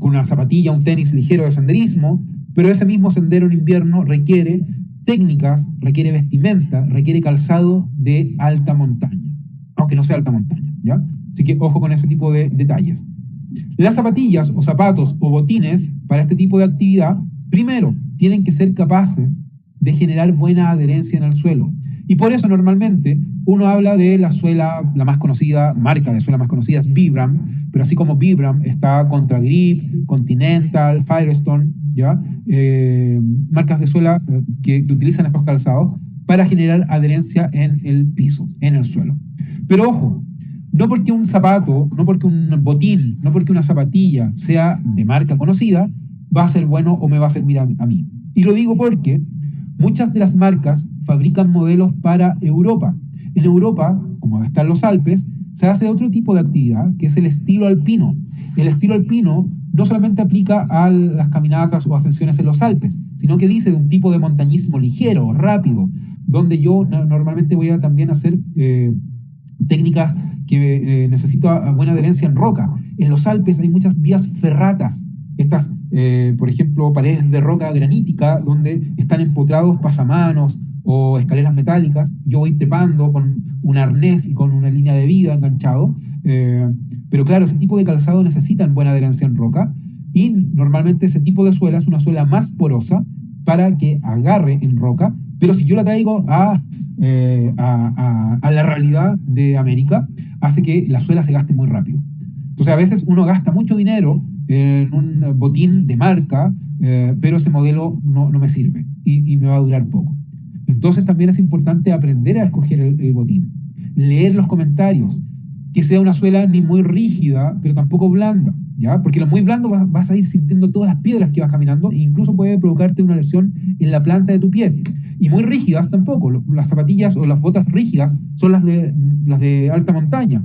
Speaker 1: una zapatilla, un tenis ligero de senderismo, pero ese mismo sendero en invierno requiere técnicas, requiere vestimenta, requiere calzado de alta montaña. ¿Ok? que no sea alta montaña, ¿ya? Así que ojo con ese tipo de detalles. Las zapatillas o zapatos o botines para este tipo de actividad, primero, tienen que ser capaces de generar buena adherencia en el suelo. Y por eso normalmente uno habla de la suela, la más conocida, marca de suela más conocida es Vibram, pero así como Vibram está Contra Grip, Continental, Firestone, ¿ya? Marcas de suela que utilizan estos calzados para generar adherencia en el piso, en el suelo. Pero ojo, no porque un zapato, no porque un botín, no porque una zapatilla sea de marca conocida, va a ser bueno o me va a servir a mí. Y lo digo porque muchas de las marcas fabrican modelos para Europa. En Europa, como están los Alpes, se hace otro tipo de actividad, que es el estilo alpino. El estilo alpino no solamente aplica a las caminatas o ascensiones en los Alpes, sino que dice de un tipo de montañismo ligero, rápido, donde yo normalmente voy a también hacer técnicas que necesito buena adherencia en roca. En los Alpes hay muchas vías ferratas, estas, por ejemplo, paredes de roca granítica donde están empotrados pasamanos o escaleras metálicas. Yo voy trepando con un arnés y con una línea de vida enganchado, pero claro, ese tipo de calzado necesitan buena adherencia en roca y normalmente ese tipo de suela es una suela más porosa para que agarre en roca, pero si yo la traigo a la realidad de América, hace que la suela se gaste muy rápido. Entonces a veces uno gasta mucho dinero en un botín de marca, pero ese modelo no me sirve y me va a durar poco. Entonces también es importante aprender a escoger el botín, leer los comentarios, que sea una suela ni muy rígida, pero tampoco blanda, ¿ya? Porque lo muy blando vas a ir sintiendo todas las piedras que vas caminando e incluso puede provocarte una lesión en la planta de tu pie. Y muy rígidas tampoco. Las zapatillas o las botas rígidas son las de alta montaña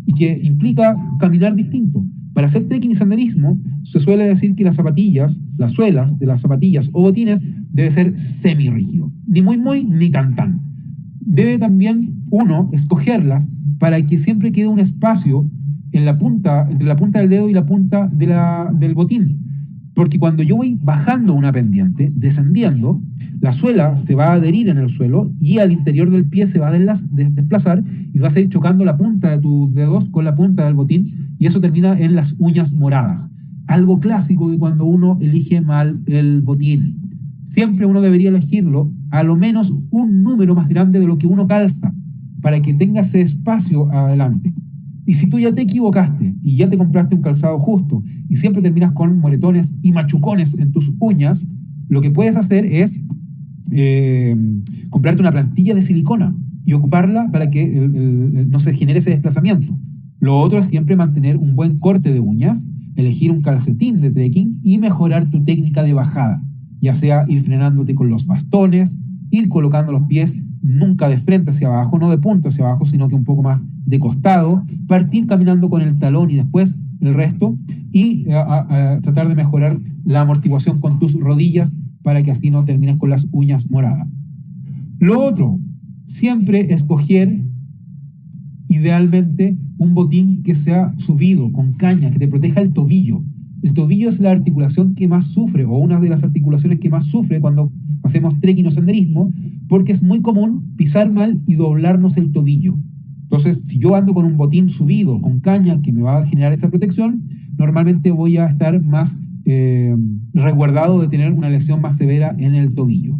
Speaker 1: y que implica caminar distinto. Para hacer trekking y senderismo se suele decir que las zapatillas, las suelas de las zapatillas o botines debe ser semi-rígido. Ni muy ni tan. Debe también uno escogerlas para que siempre quede un espacio en la punta, entre la punta del dedo y la punta del botín. Porque cuando yo voy bajando una pendiente, descendiendo, la suela se va a adherir en el suelo y al interior del pie se va a desplazar y vas a ir chocando la punta de tus dedos con la punta del botín y eso termina en las uñas moradas. Algo clásico de cuando uno elige mal el botín. Siempre uno debería elegirlo a lo menos un número más grande de lo que uno calza para que tenga ese espacio adelante. Y si tú ya te equivocaste y ya te compraste un calzado justo y siempre terminas con moretones y machucones en tus uñas, lo que puedes hacer es comprarte una plantilla de silicona y ocuparla para que no se genere ese desplazamiento. Lo otro es siempre mantener un buen corte de uñas, elegir un calcetín de trekking y mejorar tu técnica de bajada, ya sea ir frenándote con los bastones, ir colocando los pies nunca de frente hacia abajo, no de punta hacia abajo, sino que un poco más de costado, partir caminando con el talón y después el resto, y tratar de mejorar la amortiguación con tus rodillas para que así no termines con las uñas moradas. Lo otro, siempre escoger idealmente un botín que sea subido, con caña, que te proteja el tobillo. El tobillo es la articulación que más sufre, o una de las articulaciones que más sufre cuando hacemos trekking o senderismo, porque es muy común pisar mal y doblarnos el tobillo. Entonces, si yo ando con un botín subido, con caña, que me va a generar esa protección, normalmente voy a estar más resguardado de tener una lesión más severa en el tobillo.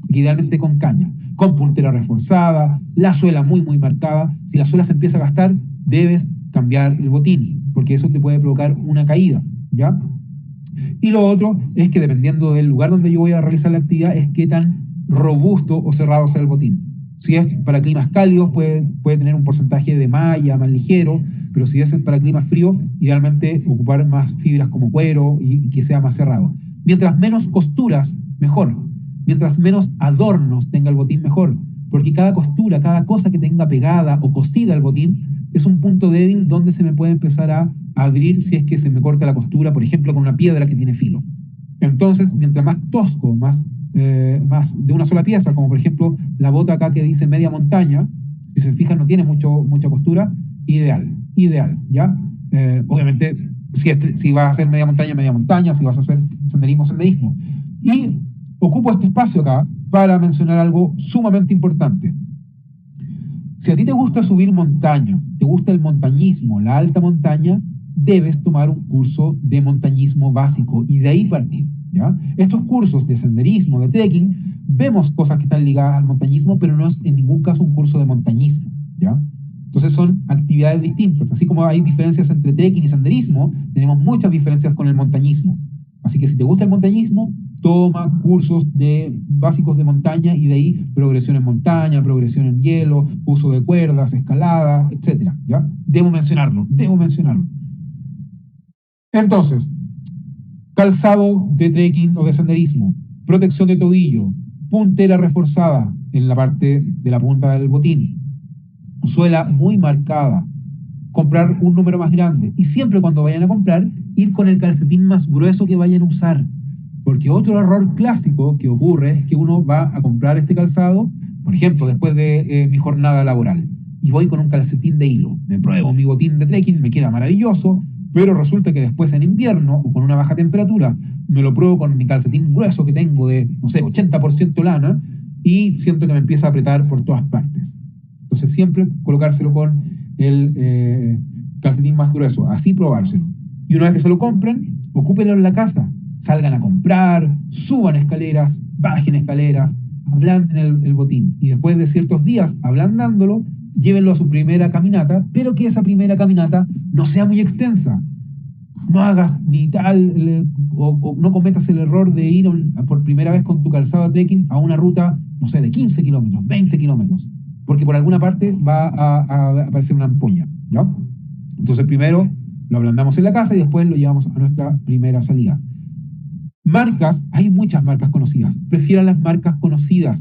Speaker 1: Idealmente con caña, con puntera reforzada, la suela muy marcada. Si la suela se empieza a gastar, debes cambiar el botín, porque eso te puede provocar una caída, ¿ya? Y lo otro es que dependiendo del lugar donde yo voy a realizar la actividad, es qué tan robusto o cerrado sea el botín. Si es para climas cálidos, puede tener un porcentaje de malla más ligero, pero si es para climas fríos, idealmente ocupar más fibras como cuero y que sea más cerrado. Mientras menos costuras, mejor. Mientras menos adornos tenga el botín, mejor. Porque cada costura, cada cosa que tenga pegada o cosida al botín, es un punto débil donde se me puede empezar a abrir si es que se me corta la costura, por ejemplo, con una piedra que tiene filo. Entonces, mientras más tosco, más de una sola pieza, como por ejemplo la bota acá que dice media montaña, si se fijan no tiene mucha costura, ideal, ¿ya? Obviamente, si vas a hacer media montaña, si vas a hacer senderismo. Y ocupo este espacio acá para mencionar algo sumamente importante. Si a ti te gusta subir montaña, te gusta el montañismo, la alta montaña, debes tomar un curso de montañismo básico y de ahí partir, ¿ya? Estos cursos de senderismo, de trekking, vemos cosas que están ligadas al montañismo, pero no es en ningún caso un curso de montañismo, ¿ya? Entonces son actividades distintas. Así como hay diferencias entre trekking y senderismo, tenemos muchas diferencias con el montañismo. Así que si te gusta el montañismo, toma cursos básicos de montaña y de ahí progresión en montaña, progresión en hielo, uso de cuerdas, escalada, etcétera, ¿ya? Debo mencionarlo. Entonces, calzado de trekking o de senderismo, protección de tobillo, puntera reforzada en la parte de la punta del botín, suela muy marcada, comprar un número más grande y siempre cuando vayan a comprar, ir con el calcetín más grueso que vayan a usar. Porque otro error clásico que ocurre es que uno va a comprar este calzado, por ejemplo, después de mi jornada laboral, y voy con un calcetín de hilo. Me pruebo mi botín de trekking, me queda maravilloso, pero resulta que después en invierno o con una baja temperatura, me lo pruebo con mi calcetín grueso que tengo de, no sé, 80% lana, y siento que me empieza a apretar por todas partes. Entonces siempre colocárselo con el calcetín más grueso, así probárselo. Y una vez que se lo compren, ocúpenlo en la casa. Salgan a comprar, suban escaleras, bajen escaleras, ablanden el botín. Y después de ciertos días ablandándolo, llévenlo a su primera caminata, pero que esa primera caminata no sea muy extensa. No hagas ni tal, o no cometas el error de ir por primera vez con tu calzado de trekking a una ruta, no sé, de 15 kilómetros, 20 kilómetros. Porque por alguna parte va a aparecer una ampolla, ¿ya? Entonces primero lo ablandamos en la casa y después lo llevamos a nuestra primera salida. Marcas, hay muchas marcas conocidas. Prefieran las marcas conocidas,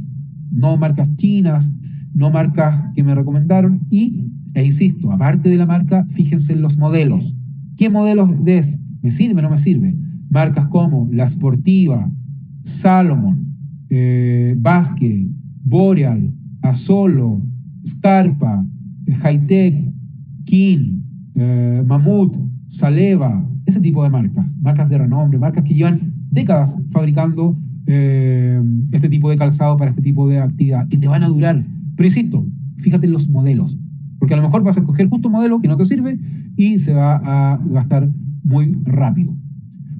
Speaker 1: no marcas chinas, no marcas que me recomendaron. E insisto, aparte de la marca, fíjense en los modelos. ¿Qué modelos es? ¿Me sirve o no me sirve? Marcas como La Sportiva, Salomon, Basque, Boreal, Asolo, Scarpa, Hightech, King, Mammoth, Saleva, ese tipo de marcas de renombre, marcas que llevan décadas fabricando este tipo de calzado para este tipo de actividad, que te van a durar. Pero insisto, fíjate en los modelos, porque a lo mejor vas a escoger justo un modelo que no te sirve y se va a gastar muy rápido.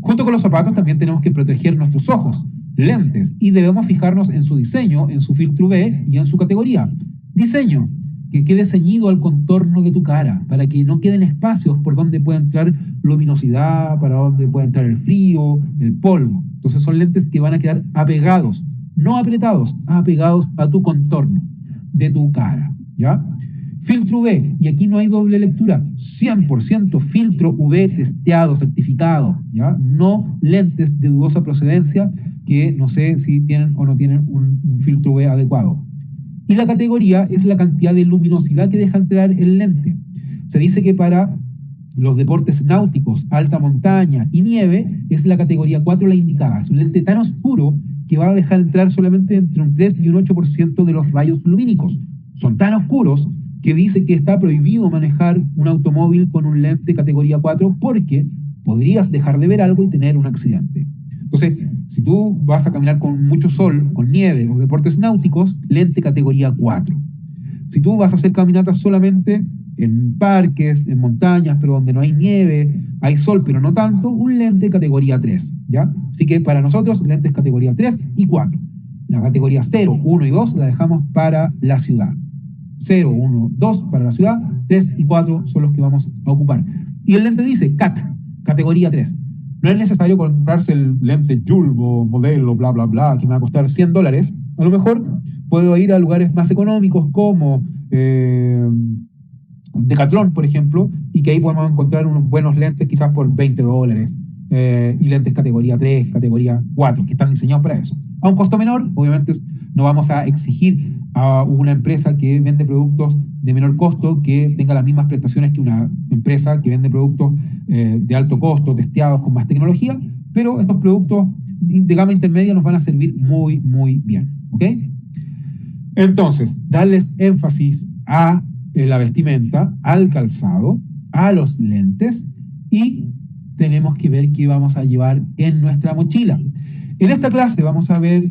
Speaker 1: Junto con los zapatos también tenemos que proteger nuestros ojos, lentes, y debemos fijarnos en su diseño, en su filtro UV y en su categoría. Diseño, que quede ceñido al contorno de tu cara, para que no queden espacios por donde pueda entrar luminosidad, para donde pueda entrar el frío, el polvo. Entonces son lentes que van a quedar apegados, no apretados, apegados a tu contorno de tu cara, ¿ya? Filtro UV, y aquí no hay doble lectura, 100% filtro UV testeado, certificado, ¿ya? No lentes de dudosa procedencia que no sé si tienen o no tienen un filtro UV adecuado. Y la categoría es la cantidad de luminosidad que deja entrar el lente. Se dice que para los deportes náuticos, alta montaña y nieve, es la categoría 4 la indicada. Es un lente tan oscuro que va a dejar entrar solamente entre un 3 y un 8% de los rayos lumínicos. Son tan oscuros que dice que está prohibido manejar un automóvil con un lente categoría 4 porque podrías dejar de ver algo y tener un accidente. Entonces, si tú vas a caminar con mucho sol, con nieve o deportes náuticos, lente categoría 4. Si tú vas a hacer caminatas solamente en parques, en montañas, pero donde no hay nieve, hay sol, pero no tanto, un lente categoría 3, ¿ya? Así que para nosotros, lentes categoría 3 y 4. La categoría 0, 1 y 2 la dejamos para la ciudad. 0, 1, 2 para la ciudad, 3 y 4 son los que vamos a ocupar. Y el lente dice CAT, categoría 3. No es necesario comprarse el lente Julbo, modelo, bla, bla, bla, que me va a costar $100. A lo mejor puedo ir a lugares más económicos como Decathlon, por ejemplo, y que ahí podemos encontrar unos buenos lentes quizás por $20. Y lentes categoría 3, categoría 4, que están diseñados para eso. A un costo menor, obviamente no vamos a exigir a una empresa que vende productos de menor costo que tenga las mismas prestaciones que una empresa que vende productos de alto costo, testeados con más tecnología, pero estos productos de gama intermedia nos van a servir muy, muy bien, ¿ok? Entonces, darles énfasis a la vestimenta, al calzado, a los lentes, y tenemos que ver qué vamos a llevar en nuestra mochila. En esta clase vamos a ver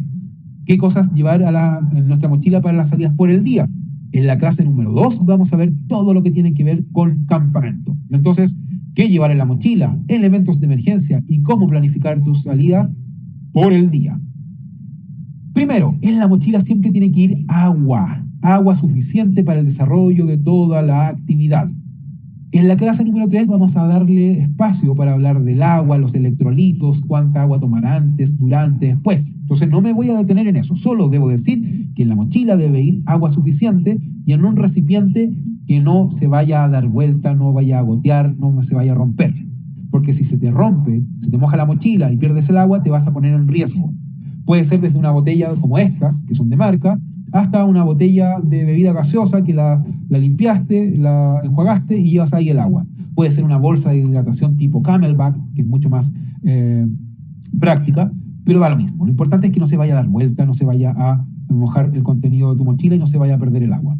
Speaker 1: qué cosas llevar en nuestra mochila para las salidas por el día. En la clase número 2 vamos a ver todo lo que tiene que ver con campamento. Entonces, ¿qué llevar en la mochila? Elementos de emergencia y cómo planificar tu salida por el día. Primero, en la mochila siempre tiene que ir agua suficiente para el desarrollo de toda la actividad. En la clase número 3 vamos a darle espacio para hablar del agua, los electrolitos, cuánta agua tomar antes, durante, después. Entonces no me voy a detener en eso, solo debo decir que en la mochila debe ir agua suficiente y en un recipiente que no se vaya a dar vuelta, no vaya a gotear, no se vaya a romper. Porque si se te rompe, se te moja la mochila y pierdes el agua, te vas a poner en riesgo. Puede ser desde una botella como estas, que son de marca, hasta una botella de bebida gaseosa que la limpiaste, la enjuagaste y llevas ahí el agua. Puede ser una bolsa de hidratación tipo Camelback, que es mucho más práctica, pero da lo mismo. Lo importante es que no se vaya a dar vuelta, no se vaya a mojar el contenido de tu mochila y no se vaya a perder el agua.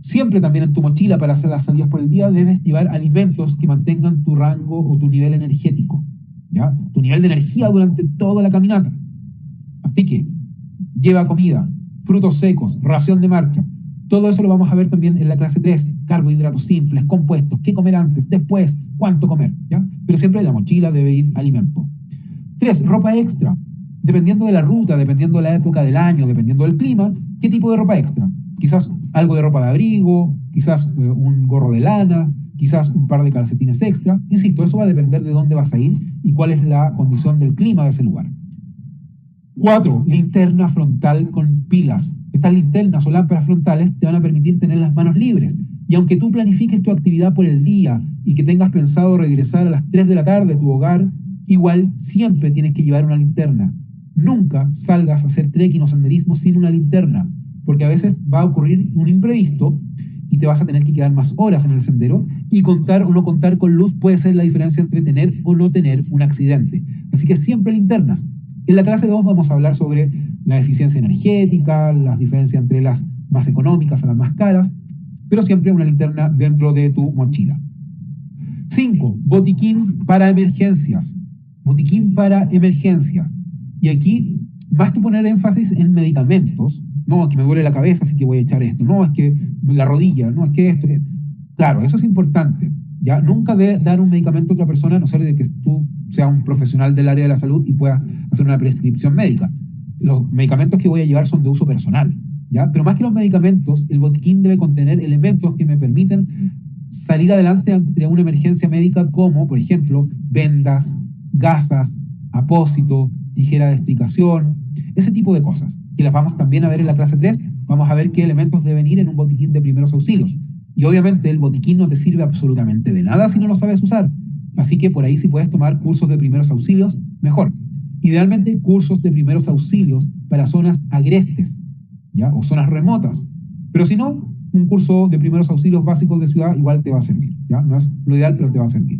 Speaker 1: Siempre también en tu mochila para hacer las salidas por el día debes llevar alimentos que mantengan tu rango o tu nivel energético, ¿ya? Tu nivel de energía durante toda la caminata. Así que lleva comida, frutos secos, ración de marcha. Todo eso lo vamos a ver también en la clase 3. Carbohidratos simples, compuestos, qué comer antes, después, cuánto comer, ¿ya? Pero siempre en la mochila debe ir alimento. 3. Ropa extra. Dependiendo de la ruta, dependiendo de la época del año, dependiendo del clima, ¿qué tipo de ropa extra? Quizás algo de ropa de abrigo, quizás un gorro de lana, quizás un par de calcetines extra. Insisto, eso va a depender de dónde vas a ir y cuál es la condición del clima de ese lugar. 4. Linterna frontal con pilas. Estas linternas o lámparas frontales te van a permitir tener las manos libres. Y aunque tú planifiques tu actividad por el día y que tengas pensado regresar a las 3 de la tarde a tu hogar, igual siempre tienes que llevar una linterna. Nunca salgas a hacer trekking o senderismo sin una linterna, porque a veces va a ocurrir un imprevisto y te vas a tener que quedar más horas en el sendero, y contar o no contar con luz puede ser la diferencia entre tener o no tener un accidente. Así que siempre linternas. En la clase 2 vamos a hablar sobre la eficiencia energética, las diferencias entre las más económicas a las más caras, pero siempre una linterna dentro de tu mochila. 5. Botiquín para emergencias. Botiquín para emergencias. Y aquí, más que poner énfasis en medicamentos, no, es que me duele la cabeza, así que voy a echar esto, no, es que la rodilla, no, es que esto. Claro, eso es importante. ¿Ya? Nunca de dar un medicamento a otra persona, a no ser de que tú seas un profesional del área de la salud y puedas hacer una prescripción médica. Los medicamentos que voy a llevar son de uso personal, ¿ya? Pero más que los medicamentos, el botiquín debe contener elementos que me permiten salir adelante ante una emergencia médica, como, por ejemplo, vendas, gasas, apósito, tijera de explicación, ese tipo de cosas, que las vamos también a ver en la clase 3. Vamos a ver qué elementos deben ir en un botiquín de primeros auxilios. Y obviamente el botiquín no te sirve absolutamente de nada si no lo sabes usar. Así que por ahí, si puedes tomar cursos de primeros auxilios, mejor. Idealmente cursos de primeros auxilios para zonas agrestes, ¿ya? O zonas remotas. Pero si no, un curso de primeros auxilios básicos de ciudad igual te va a servir, ¿ya? No es lo ideal, pero te va a servir.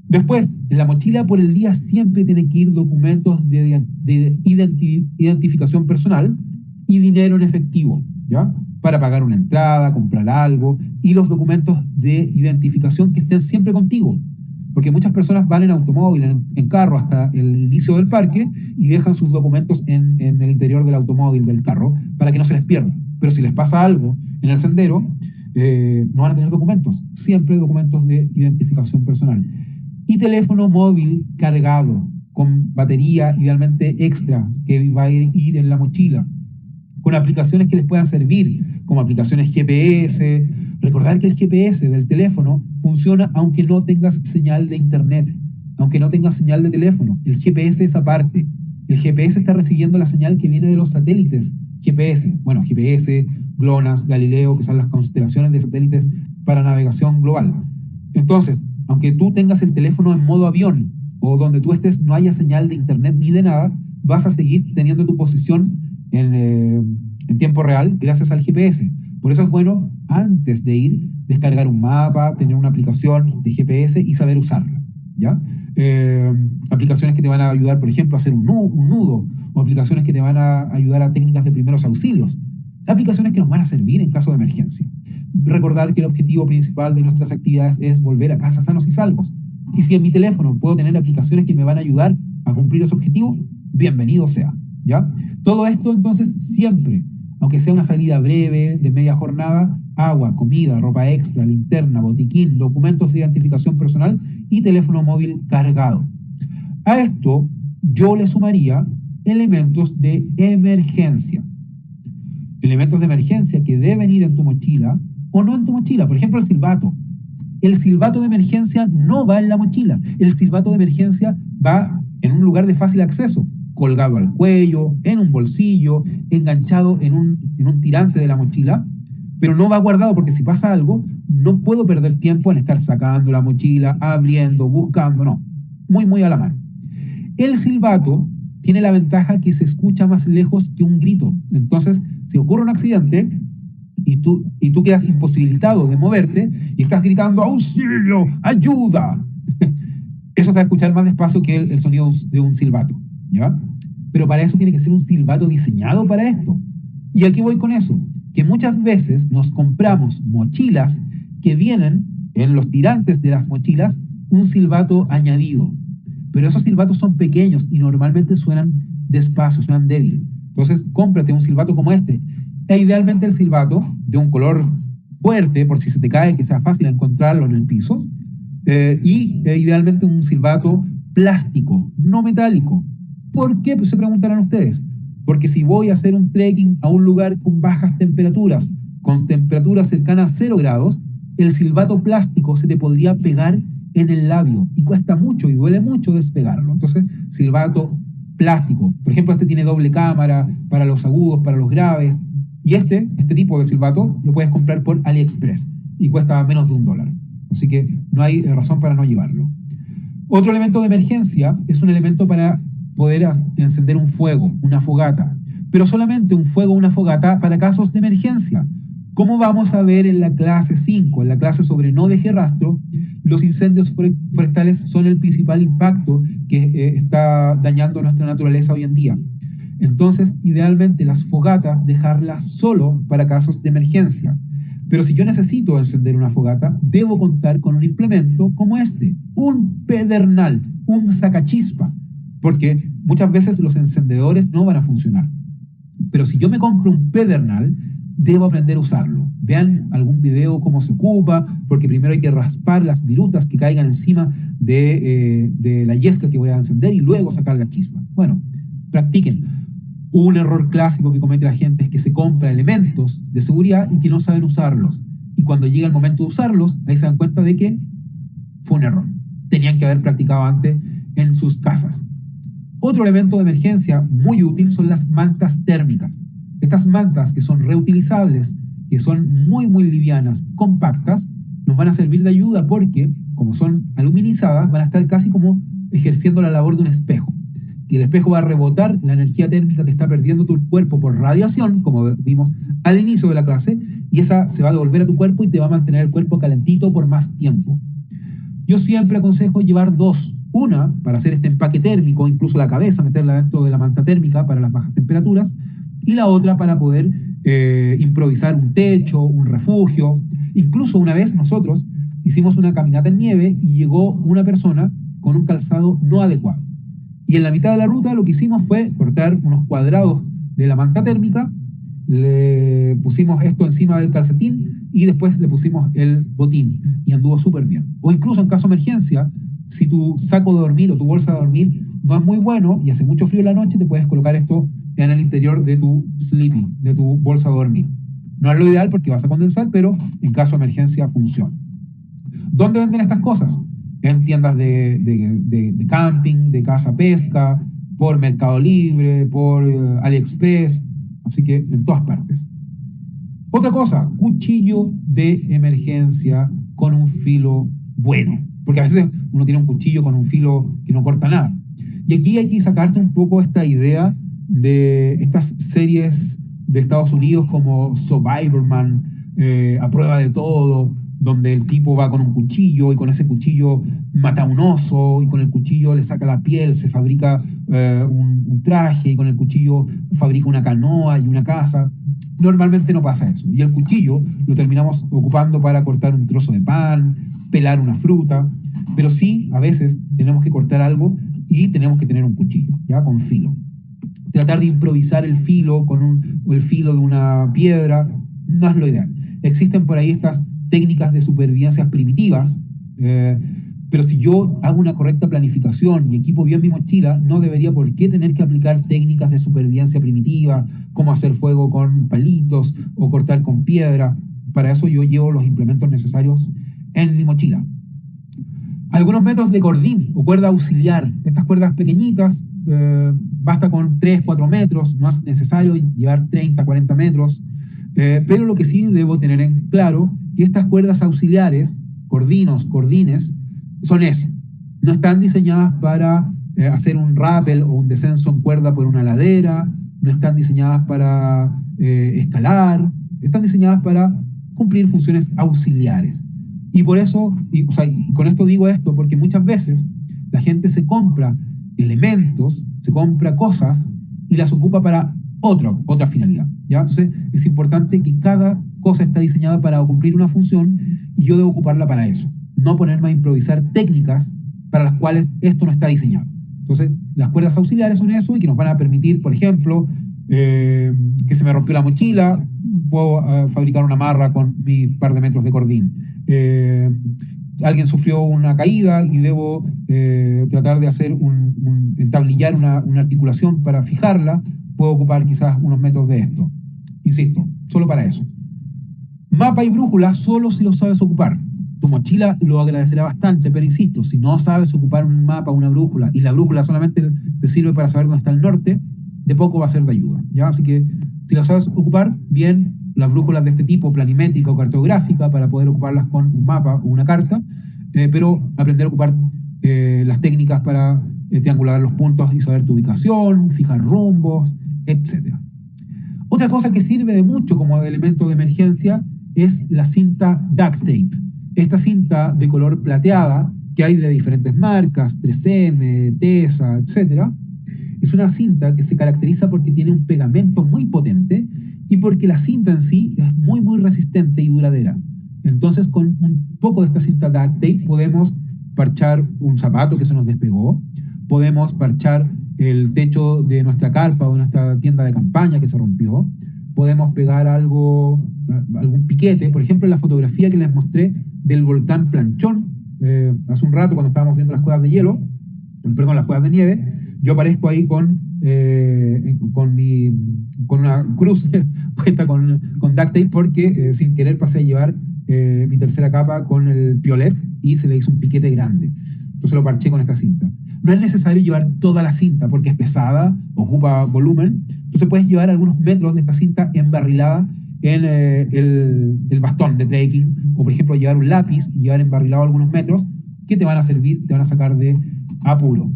Speaker 1: Después, en la mochila por el día siempre tiene que ir documentos de identificación personal y dinero en efectivo, ¿ya? Para pagar una entrada, comprar algo, y los documentos de identificación que estén siempre contigo. Porque muchas personas van en automóvil, en carro, hasta el inicio del parque y dejan sus documentos en el interior del automóvil, del carro, para que no se les pierda. Pero si les pasa algo en el sendero, no van a tener documentos. Siempre documentos de identificación personal. Y teléfono móvil cargado, con batería idealmente extra, que va a ir en la mochila, con aplicaciones que les puedan servir, como aplicaciones GPS. Recordar que el GPS del teléfono funciona aunque no tengas señal de internet, aunque no tengas señal de teléfono. El GPS es aparte. El GPS está recibiendo la señal que viene de los satélites GPS. Bueno, GPS, GLONASS, Galileo, que son las constelaciones de satélites para navegación global. Entonces, aunque tú tengas el teléfono en modo avión, o donde tú estés no haya señal de internet ni de nada, vas a seguir teniendo tu posición en tiempo real gracias al GPS. Por eso es bueno, antes de ir, descargar un mapa, tener una aplicación de GPS y saber usarla, ¿ya? Aplicaciones que te van a ayudar, por ejemplo, a hacer un nudo, o aplicaciones que te van a ayudar a técnicas de primeros auxilios. Aplicaciones que nos van a servir en caso de emergencia. Recordar que el objetivo principal de nuestras actividades es volver a casa sanos y salvos. Y si en mi teléfono puedo tener aplicaciones que me van a ayudar a cumplir ese objetivo, bienvenido sea, ¿ya? Todo esto, entonces, siempre aunque sea una salida breve de media jornada, agua, comida, ropa extra, linterna, botiquín, documentos de identificación personal y teléfono móvil cargado. A esto yo le sumaría elementos de emergencia. Elementos de emergencia que deben ir en tu mochila o no en tu mochila. Por ejemplo, el silbato. El silbato de emergencia no va en la mochila. El silbato de emergencia va en un lugar de fácil acceso, colgado al cuello, en un bolsillo, enganchado en un tirante de la mochila, pero no va guardado porque si pasa algo, no puedo perder tiempo en estar sacando la mochila, abriendo, buscando, no. Muy, muy a la mano. El silbato tiene la ventaja que se escucha más lejos que un grito. Entonces, si ocurre un accidente y tú quedas imposibilitado de moverte y estás gritando ¡auxilio! ¡Ayuda! Eso se va a escuchar más despacio que el sonido de un silbato, ¿ya? Pero para eso tiene que ser un silbato diseñado para esto. Y aquí voy con eso, que muchas veces nos compramos mochilas que vienen en los tirantes de las mochilas un silbato añadido. Pero esos silbatos son pequeños y normalmente suenan despacio, suenan débil. Entonces, cómprate un silbato como este. E idealmente el silbato de un color fuerte, por si se te cae, que sea fácil encontrarlo en el piso. Idealmente un silbato plástico, no metálico. ¿Por qué? Pues se preguntarán ustedes. Porque si voy a hacer un trekking a un lugar con bajas temperaturas, con temperaturas cercanas a 0 grados, el silbato plástico se te podría pegar en el labio y cuesta mucho y duele mucho despegarlo. Entonces, silbato plástico. Por ejemplo, este tiene doble cámara para los agudos, para los graves. Y este tipo de silbato lo puedes comprar por AliExpress y cuesta menos de $1. Así que no hay razón para no llevarlo. Otro elemento de emergencia es un elemento para poder encender un fuego, una fogata. Pero solamente un fuego, una fogata para casos de emergencia. Como vamos a ver en la clase 5, en la clase sobre no deje rastro, los incendios forestales son el principal impacto que está dañando nuestra naturaleza hoy en día. Entonces, idealmente las fogatas dejarlas solo para casos de emergencia. Pero si yo necesito encender una fogata, debo contar con un implemento como este, un pedernal, un sacachispa, porque muchas veces los encendedores no van a funcionar. Pero si yo me compro un pedernal, debo aprender a usarlo. Vean algún video cómo se ocupa, porque primero hay que raspar las virutas que caigan encima de la yesca que voy a encender y luego sacar la chispa. Bueno, practiquen. Un error clásico que comete la gente es que se compra elementos de seguridad y que no saben usarlos. Y cuando llega el momento de usarlos, ahí se dan cuenta de que fue un error. Tenían que haber practicado antes en sus casas. Otro elemento de emergencia muy útil son las mantas térmicas. Estas mantas que son reutilizables, que son muy muy livianas, compactas, nos van a servir de ayuda porque, como son aluminizadas, van a estar casi como ejerciendo la labor de un espejo. Y el espejo va a rebotar la energía térmica que está perdiendo tu cuerpo por radiación, como vimos al inicio de la clase, y esa se va a devolver a tu cuerpo y te va a mantener el cuerpo calentito por más tiempo. Yo siempre aconsejo llevar dos. Una, para hacer este empaque térmico, incluso la cabeza, meterla dentro de la manta térmica para las bajas temperaturas, y la otra para poder improvisar un techo, un refugio. Incluso una vez nosotros hicimos una caminata en nieve y llegó una persona con un calzado no adecuado. Y en la mitad de la ruta lo que hicimos fue cortar unos cuadrados de la manta térmica, le pusimos esto encima del calcetín y después le pusimos el botín y anduvo súper bien. O incluso en caso de emergencia, si tu saco de dormir o tu bolsa de dormir no es muy bueno y hace mucho frío en la noche, te puedes colocar esto en el interior de tu sleeping, de tu bolsa de dormir. No es lo ideal porque vas a condensar, pero en caso de emergencia funciona. ¿Dónde venden estas cosas? En tiendas de camping, de caza pesca, por Mercado Libre, por AliExpress, así que en todas partes. Otra cosa, cuchillo de emergencia con un filo bueno, porque a veces uno tiene un cuchillo con un filo que no corta nada. Y aquí hay que sacarte un poco esta idea de estas series de Estados Unidos como Survivorman, A Prueba de Todo, donde el tipo va con un cuchillo y con ese cuchillo mata a un oso y con el cuchillo le saca la piel, se fabrica un traje y con el cuchillo fabrica una canoa y una casa. Normalmente no pasa eso. Y el cuchillo lo terminamos ocupando para cortar un trozo de pan, pelar una fruta, pero sí, a veces tenemos que cortar algo y tenemos que tener un cuchillo, ya con filo. tratar de improvisar el filo o el filo de una piedra no es lo ideal. Existen por ahí estas técnicas de supervivencia primitivas, pero si yo hago una correcta planificación y equipo bien mi mochila, no debería por qué tener que aplicar técnicas de supervivencia primitiva, como hacer fuego con palitos o cortar con piedra. Para eso yo llevo los implementos necesarios en mi mochila. Algunos métodos de cordín o cuerda auxiliar. Estas cuerdas pequeñitas, basta con 3, 4 metros, no es necesario llevar 30, 40 metros. Pero lo que sí debo tener en claro, que estas cuerdas auxiliares, cordines, son eso. No están diseñadas para hacer un rappel o un descenso en cuerda por una ladera, no están diseñadas para escalar, están diseñadas para cumplir funciones auxiliares. Y por eso, y con esto digo esto, porque muchas veces la gente se compra elementos, se compra cosas y las ocupa para otra finalidad, ¿ya? Entonces es importante que cada cosa está diseñada para cumplir una función y yo debo ocuparla para eso, no ponerme a improvisar técnicas para las cuales esto no está diseñado. Entonces las cuerdas auxiliares son eso y que nos van a permitir, por ejemplo, que se me rompió la mochila, puedo fabricar una amarra con mi par de metros de cordín. Alguien sufrió una caída y debo tratar de hacer entablillar una articulación para fijarla, puedo ocupar quizás unos metros de esto. Insisto, solo para eso. Mapa y brújula solo si lo sabes ocupar. Tu mochila lo agradecerá bastante, pero insisto, si no sabes ocupar un mapa o una brújula y la brújula solamente te sirve para saber dónde está el norte, de poco va a ser de ayuda, ¿ya? Así que si lo sabes ocupar, bien, las brújulas de este tipo, planimétrica o cartográfica, para poder ocuparlas con un mapa o una carta, pero aprender a ocupar las técnicas para triangular los puntos y saber tu ubicación, fijar rumbos, etc. Otra cosa que sirve de mucho como elemento de emergencia es la cinta duct tape. Esta cinta de color plateada, que hay de diferentes marcas, 3M, TESA, etc., es una cinta que se caracteriza porque tiene un pegamento muy potente y porque la cinta en sí es muy resistente y duradera. Entonces con un poco de esta cinta duct tape podemos parchar un zapato que se nos despegó, podemos parchar el techo de nuestra carpa o de nuestra tienda de campaña que se rompió, podemos pegar algún piquete, por ejemplo en la fotografía que les mostré del volcán Planchón, hace un rato cuando estábamos viendo las cuevas de hielo, las cuevas de nieve, yo aparezco ahí con una cruz puesta con duct tape porque sin querer pasé a llevar mi tercera capa con el piolet y se le hizo un piquete grande. Entonces lo parché con esta cinta. No es necesario llevar toda la cinta porque es pesada, ocupa volumen. Entonces puedes llevar algunos metros de esta cinta embarrilada en el bastón de trekking, o por ejemplo llevar un lápiz y llevar embarrilado algunos metros que te van a servir, te van a sacar de apuro.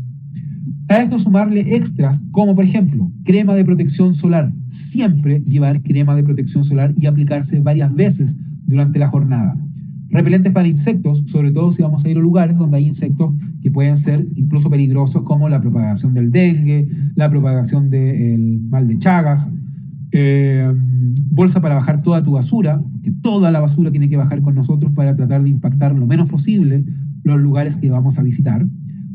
Speaker 1: A esto sumarle extras, como por ejemplo, crema de protección solar. Siempre llevar crema de protección solar y aplicarse varias veces durante la jornada. Repelentes para insectos, sobre todo si vamos a ir a lugares donde hay insectos que pueden ser incluso peligrosos, como la propagación del dengue, la propagación del mal de Chagas. Bolsa para bajar toda tu basura, que toda la basura tiene que bajar con nosotros para tratar de impactar lo menos posible los lugares que vamos a visitar.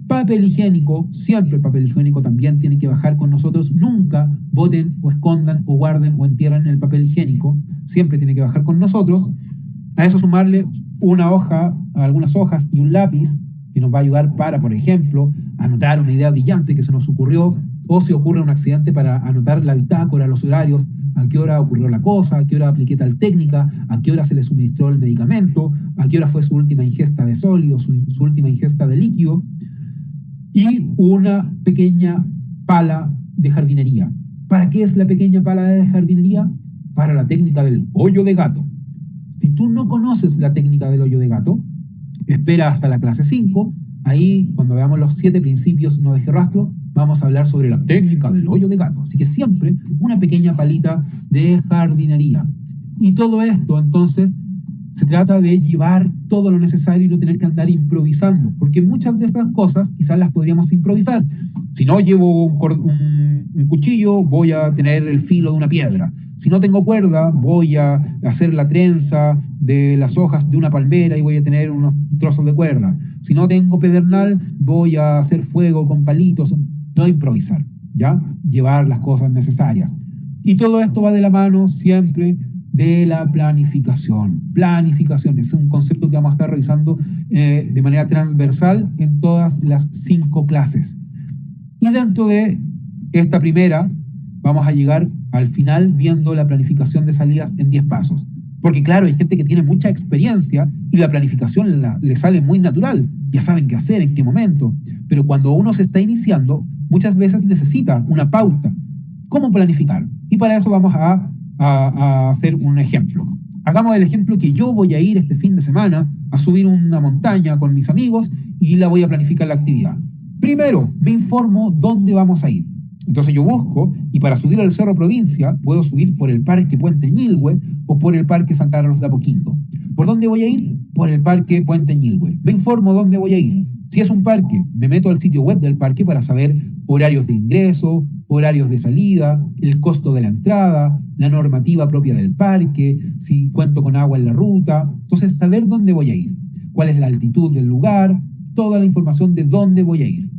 Speaker 1: Papel higiénico, siempre el papel higiénico también tiene que bajar con nosotros. Nunca boten o escondan o guarden o entierren el papel higiénico. Siempre tiene que bajar con nosotros. A eso sumarle algunas hojas y un lápiz que nos va a ayudar para, por ejemplo, anotar una idea brillante que se nos ocurrió, o si ocurre un accidente para anotar la bitácora, los horarios, a qué hora ocurrió la cosa, a qué hora apliqué tal técnica, a qué hora se le suministró el medicamento, a qué hora fue su última ingesta de sólido, su última ingesta de líquido. Y una pequeña pala de jardinería. ¿Para qué es la pequeña pala de jardinería? Para la técnica del hoyo de gato. Si tú no conoces la técnica del hoyo de gato, espera hasta la clase 5. Ahí, cuando veamos los 7 principios no deje rastro, vamos a hablar sobre la técnica del hoyo de gato. Así que siempre una pequeña palita de jardinería. Y todo esto, entonces, se trata de llevar todo lo necesario y no tener que andar improvisando, porque muchas de estas cosas quizás las podríamos improvisar. Si no llevo un cuchillo, voy a tener el filo de una piedra. Si no tengo cuerda, voy a hacer la trenza de las hojas de una palmera y voy a tener unos trozos de cuerda. Si no tengo pedernal, voy a hacer fuego con palitos. No improvisar. ¿ya? Llevar las cosas necesarias. Y todo esto va de la mano siempre de la planificación. Planificación es un concepto que vamos a estar revisando de manera transversal en todas las 5 clases. Y dentro de esta primera vamos a llegar al final viendo la planificación de salidas en 10 pasos. Porque claro, hay gente que tiene mucha experiencia y la planificación le sale muy natural. Ya saben qué hacer, en qué momento. Pero cuando uno se está iniciando, muchas veces necesita una pauta. ¿Cómo planificar? Y para eso vamos a hacer un ejemplo. Hagamos el ejemplo que yo voy a ir este fin de semana a subir una montaña con mis amigos y la voy a planificar la actividad. Primero, me informo dónde vamos a ir. Entonces yo busco, y para subir al Cerro Provincia, puedo subir por el Parque Puente Ñilhue o por el Parque San Carlos de Apoquindo. ¿Por dónde voy a ir? Por el Parque Puente Ñilhue. Me informo dónde voy a ir. Si es un parque, me meto al sitio web del parque para saber horarios de ingreso, horarios de salida, el costo de la entrada, la normativa propia del parque, si cuento con agua en la ruta. Entonces, saber dónde voy a ir, cuál es la altitud del lugar, toda la información de dónde voy a ir.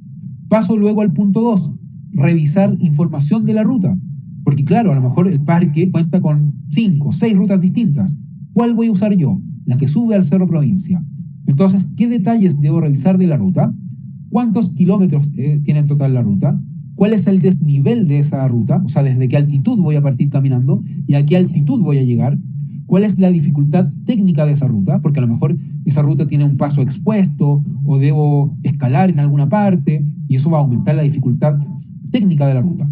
Speaker 1: Paso luego al punto 2, revisar información de la ruta. Porque claro, a lo mejor el parque cuenta con 5 o 6 rutas distintas. ¿Cuál voy a usar yo? La que sube al Cerro Provincia. Entonces, ¿qué detalles debo revisar de la ruta? ¿Cuántos kilómetros tiene en total la ruta? ¿Cuál es el desnivel de esa ruta? O sea, ¿desde qué altitud voy a partir caminando y a qué altitud voy a llegar? ¿Cuál es la dificultad técnica de esa ruta? Porque a lo mejor esa ruta tiene un paso expuesto o debo escalar en alguna parte y eso va a aumentar la dificultad técnica de la ruta.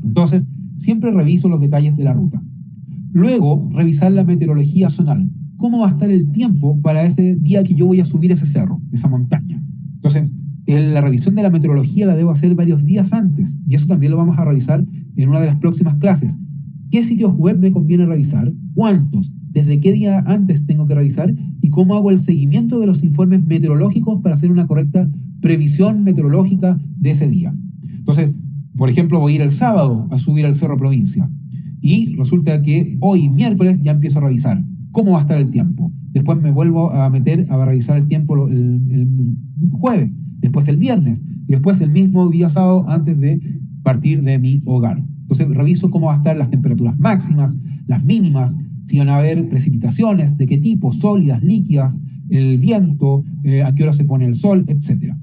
Speaker 1: Entonces, siempre reviso los detalles de la ruta. Luego, revisar la meteorología zonal. ¿Cómo va a estar el tiempo para ese día que yo voy a subir ese cerro, esa montaña? Entonces, la revisión de la meteorología la debo hacer varios días antes, y eso también lo vamos a revisar en una de las próximas clases. ¿Qué sitios web me conviene revisar? ¿Cuántos? ¿Desde qué día antes tengo que revisar? ¿Y cómo hago el seguimiento de los informes meteorológicos para hacer una correcta previsión meteorológica de ese día? Entonces, por ejemplo, voy a ir el sábado a subir al Cerro Provincia, y resulta que hoy, miércoles, ya empiezo a revisar cómo va a estar el tiempo. Después me vuelvo a meter a revisar el tiempo el jueves, después el viernes, y después el mismo día sábado antes de partir de mi hogar. Entonces reviso cómo van a estar las temperaturas máximas, las mínimas, si van a haber precipitaciones, de qué tipo, sólidas, líquidas, el viento, a qué hora se pone el sol, etc.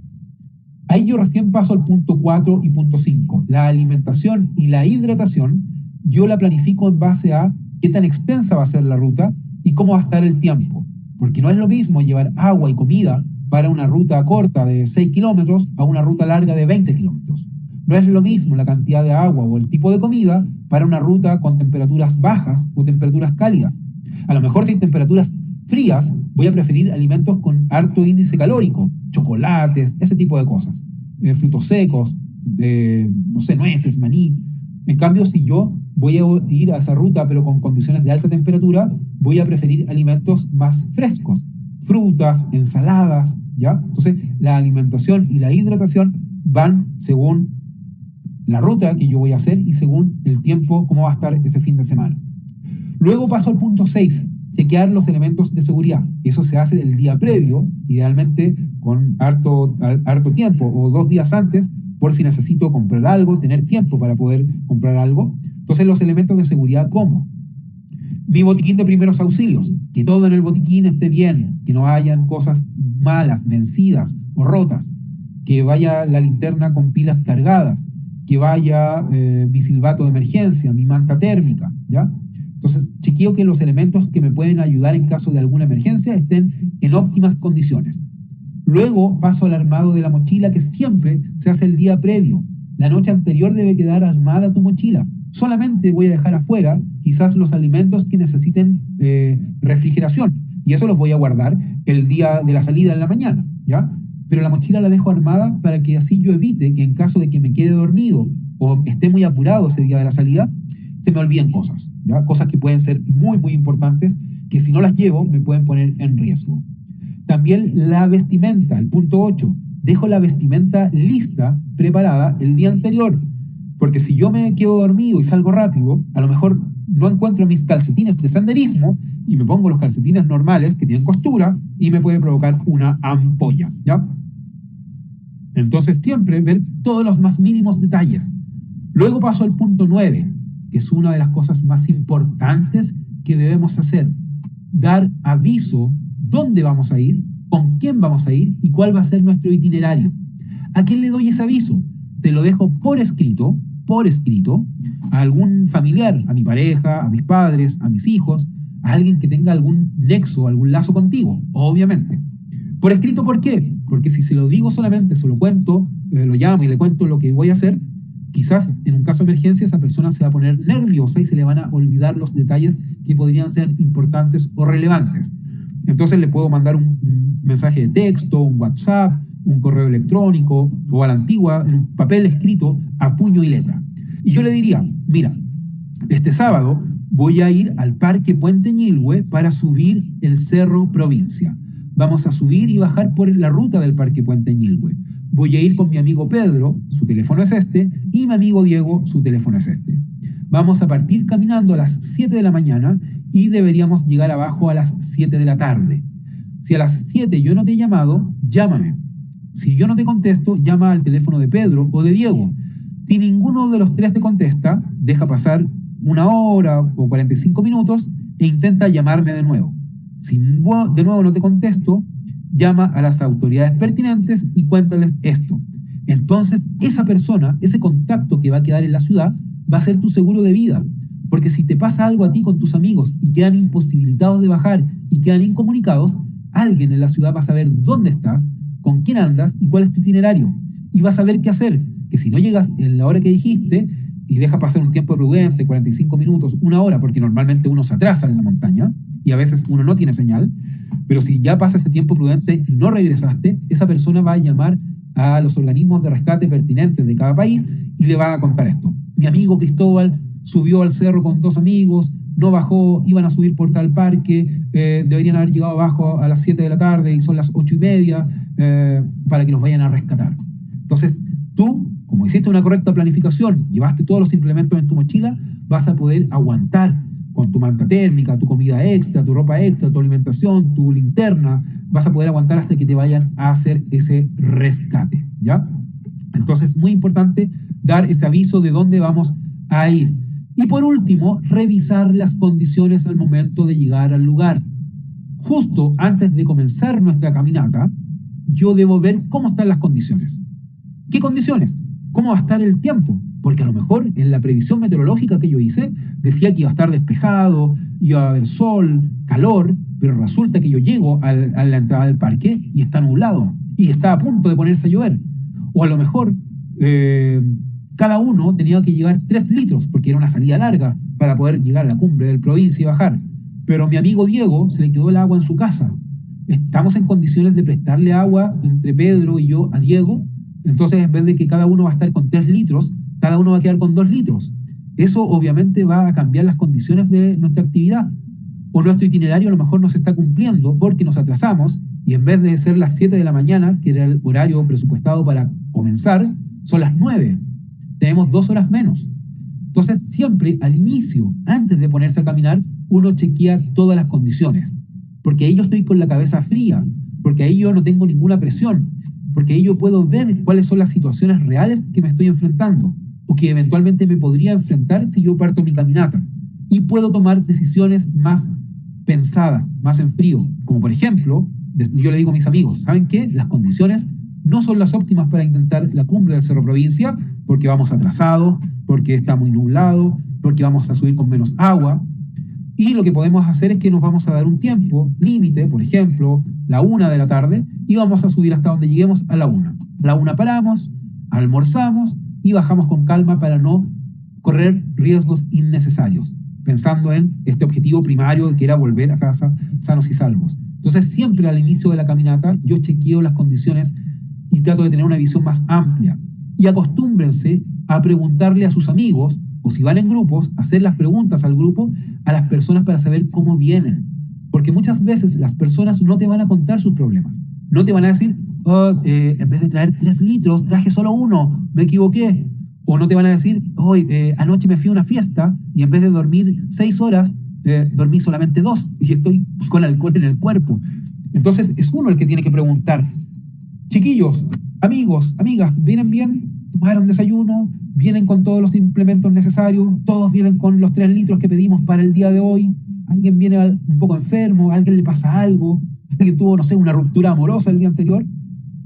Speaker 1: Ahí yo recién paso al punto 4 y punto 5. La alimentación y la hidratación, yo la planifico en base a qué tan extensa va a ser la ruta y cómo va a estar el tiempo. Porque no es lo mismo llevar agua y comida para una ruta corta de 6 kilómetros a una ruta larga de 20 kilómetros. No es lo mismo la cantidad de agua o el tipo de comida para una ruta con temperaturas bajas o temperaturas cálidas. A lo mejor si hay temperaturas frías, voy a preferir alimentos con alto índice calórico, chocolates, ese tipo de cosas, frutos secos, no sé, nueces, maní. En cambio, si yo voy a ir a esa ruta pero con condiciones de alta temperatura, voy a preferir alimentos más frescos, frutas, ensaladas, ¿ya? Entonces, la alimentación y la hidratación van según la ruta que yo voy a hacer y según el tiempo, cómo va a estar ese fin de semana. Luego paso al punto 6, chequear los elementos de seguridad. Eso se hace el día previo, idealmente con harto tiempo, o 2 días antes, por si necesito comprar algo, tener tiempo para poder comprar algo. Entonces, los elementos de seguridad, ¿cómo? Mi botiquín de primeros auxilios, que todo en el botiquín esté bien, que no hayan cosas malas, vencidas o rotas, que vaya la linterna con pilas cargadas, que vaya mi silbato de emergencia, mi manta térmica, ¿ya? Entonces, chequeo que los elementos que me pueden ayudar en caso de alguna emergencia estén en óptimas condiciones. Luego paso al armado de la mochila, que siempre se hace el día previo. La noche anterior debe quedar armada tu mochila. Solamente voy a dejar afuera quizás los alimentos que necesiten refrigeración, y eso los voy a guardar el día de la salida en la mañana, ¿ya? Pero la mochila la dejo armada para que así yo evite que en caso de que me quede dormido o esté muy apurado ese día de la salida, se me olviden cosas, ¿ya? Cosas que pueden ser muy, muy importantes, que si no las llevo me pueden poner en riesgo. También la vestimenta, el punto 8. Dejo la vestimenta lista, preparada el día anterior, porque si yo me quedo dormido y salgo rápido, a lo mejor no encuentro mis calcetines de senderismo y me pongo los calcetines normales que tienen costura y me puede provocar una ampolla, ¿ya? Entonces siempre ver todos los más mínimos detalles. Luego paso al punto 9, que es una de las cosas más importantes que debemos hacer. Dar aviso dónde vamos a ir, con quién vamos a ir y cuál va a ser nuestro itinerario. ¿A quién le doy ese aviso? Te lo dejo por escrito, a algún familiar, a mi pareja, a mis padres, a mis hijos, a alguien que tenga algún nexo, algún lazo contigo, obviamente. Por escrito, ¿por qué? Porque si se lo digo solamente, se lo cuento, lo llamo y le cuento lo que voy a hacer, quizás en un caso de emergencia esa persona se va a poner nerviosa y se le van a olvidar los detalles que podrían ser importantes o relevantes. Entonces le puedo mandar un mensaje de texto, un WhatsApp, un correo electrónico o a la antigua, en un papel escrito a puño y letra. Y yo le diría, mira, este sábado voy a ir al Parque Puente Ñilhue para subir el Cerro Provincia. Vamos a subir y bajar por la ruta del Parque Puente Ñilhue. Voy a ir con mi amigo Pedro, su teléfono es este, y mi amigo Diego, su teléfono es este. Vamos a partir caminando a las 7 de la mañana y deberíamos llegar abajo a las 7 de la tarde. Si a las 7 yo no te he llamado, llámame. Si yo no te contesto, llama al teléfono de Pedro o de Diego. Si ninguno de los tres te contesta, deja pasar 1 hora o 45 minutos e intenta llamarme de nuevo. Si de nuevo no te contesto, llama a las autoridades pertinentes y cuéntales esto. Entonces, esa persona, ese contacto que va a quedar en la ciudad, va a ser tu seguro de vida. Porque si te pasa algo a ti con tus amigos y quedan imposibilitados de bajar y quedan incomunicados, alguien en la ciudad va a saber dónde estás, con quién andas y cuál es tu itinerario. Y vas a saber qué hacer. Que si no llegas en la hora que dijiste y dejas pasar un tiempo prudente, 45 minutos, 1 hora, porque normalmente uno se atrasa en la montaña y a veces uno no tiene señal, pero si ya pasa ese tiempo prudente y no regresaste, esa persona va a llamar a los organismos de rescate pertinentes de cada país y le va a contar esto. Mi amigo Cristóbal subió al cerro con 2 amigos, no bajó, iban a subir por tal parque, deberían haber llegado abajo a las 7 de la tarde y son las 8:30, para que los vayan a rescatar. Entonces, tú, como hiciste una correcta planificación, llevaste todos los implementos en tu mochila, vas a poder aguantar con tu manta térmica, tu comida extra, tu ropa extra, tu alimentación, tu linterna, vas a poder aguantar hasta que te vayan a hacer ese rescate, ¿ya? Entonces, muy importante dar ese aviso de dónde vamos a ir. Y por último, revisar las condiciones al momento de llegar al lugar. Justo antes de comenzar nuestra caminata, yo debo ver cómo están las condiciones. ¿Qué condiciones? ¿Cómo va a estar el tiempo? Porque a lo mejor en la previsión meteorológica que yo hice decía que iba a estar despejado, iba a haber sol, calor, pero resulta que yo llego a la entrada del parque y está nublado y está a punto de ponerse a llover. O a lo mejor cada uno tenía que llevar 3 litros porque era una salida larga para poder llegar a la cumbre del provincia y bajar. Pero mi amigo Diego se le quedó el agua en su casa. Estamos en condiciones de prestarle agua entre Pedro y yo a Diego. Entonces, en vez de que cada uno va a estar con 3 litros, cada uno va a quedar con 2 litros. Eso obviamente va a cambiar las condiciones de nuestra actividad. O nuestro itinerario a lo mejor no se está cumpliendo porque nos atrasamos y en vez de ser las 7 de la mañana, que era el horario presupuestado para comenzar, son las 9. Tenemos 2 horas menos. Entonces, siempre al inicio, antes de ponerse a caminar, uno chequea todas las condiciones. Porque ahí yo estoy con la cabeza fría, porque ahí yo no tengo ninguna presión, porque ahí yo puedo ver cuáles son las situaciones reales que me estoy enfrentando o que eventualmente me podría enfrentar si yo parto mi caminata. Y puedo tomar decisiones más pensadas, más en frío. Como por ejemplo, yo le digo a mis amigos, ¿saben qué? Las condiciones no son las óptimas para intentar la cumbre del Cerro Provincia porque vamos atrasados, porque está muy nublado, porque vamos a subir con menos agua. Y lo que podemos hacer es que nos vamos a dar un tiempo límite, por ejemplo, la 1 de la tarde, y vamos a subir hasta donde lleguemos a la 1. La 1 paramos, almorzamos y bajamos con calma para no correr riesgos innecesarios, pensando en este objetivo primario que era volver a casa sanos y salvos. Entonces, siempre al inicio de la caminata, yo chequeo las condiciones y trato de tener una visión más amplia. Y acostúmbrense a preguntarle a sus amigos, o si van en grupos, hacer las preguntas al grupo a las personas para saber cómo vienen. Porque muchas veces las personas no te van a contar sus problemas. No te van a decir, en vez de traer 3 litros, traje solo 1, me equivoqué. O no te van a decir, anoche me fui a una fiesta y en vez de dormir 6 horas, dormí solamente 2 y estoy con alcohol en el cuerpo. Entonces es uno el que tiene que preguntar. Chiquillos, amigos, amigas, ¿vienen bien? ¿Tomaron desayuno? vienen con todos los implementos necesarios, todos vienen con los 3 litros que pedimos para el día de hoy, alguien viene un poco enfermo, a alguien le pasa algo, alguien tuvo, no sé, una ruptura amorosa el día anterior,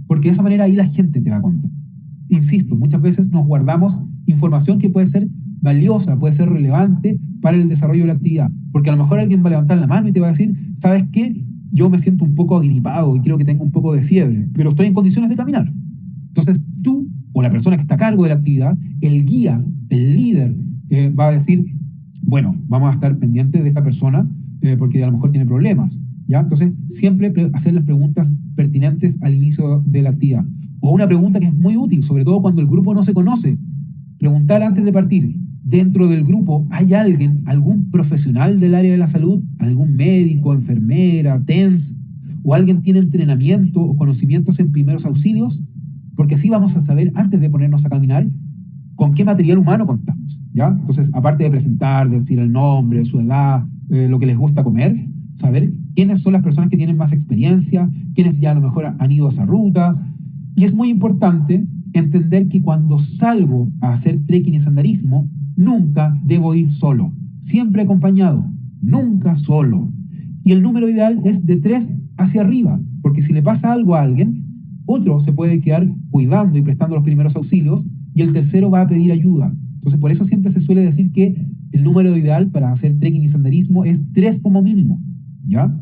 Speaker 1: porque de esa manera ahí la gente te va a contar. Insisto, muchas veces nos guardamos información que puede ser valiosa, puede ser relevante para el desarrollo de la actividad, porque a lo mejor alguien va a levantar la mano y te va a decir, ¿sabes qué? Yo me siento un poco agripado y creo que tengo un poco de fiebre, pero estoy en condiciones de caminar. Entonces tú, o la persona que está a cargo de la actividad, el guía, el líder, va a decir, bueno, vamos a estar pendientes de esta persona porque a lo mejor tiene problemas, ¿ya? Entonces, siempre hacer las preguntas pertinentes al inicio de la actividad. O una pregunta que es muy útil, sobre todo cuando el grupo no se conoce. Preguntar antes de partir, ¿dentro del grupo hay alguien, algún profesional del área de la salud, algún médico, enfermera, TENS, o alguien tiene entrenamiento o conocimientos en primeros auxilios? Porque así vamos a saber, antes de ponernos a caminar, con qué material humano contamos, ¿ya? Entonces, aparte de presentar, de decir el nombre, su edad, lo que les gusta comer, saber quiénes son las personas que tienen más experiencia, quiénes ya a lo mejor han ido a esa ruta. Y es muy importante entender que cuando salgo a hacer trekking y senderismo, nunca debo ir solo, siempre acompañado, nunca solo. Y el número ideal es de 3 hacia arriba, porque si le pasa algo a alguien, otro se puede quedar cuidando y prestando los primeros auxilios, y el tercero va a pedir ayuda. Entonces, por eso siempre se suele decir que el número ideal para hacer trekking y senderismo es 3 como mínimo, ¿ya?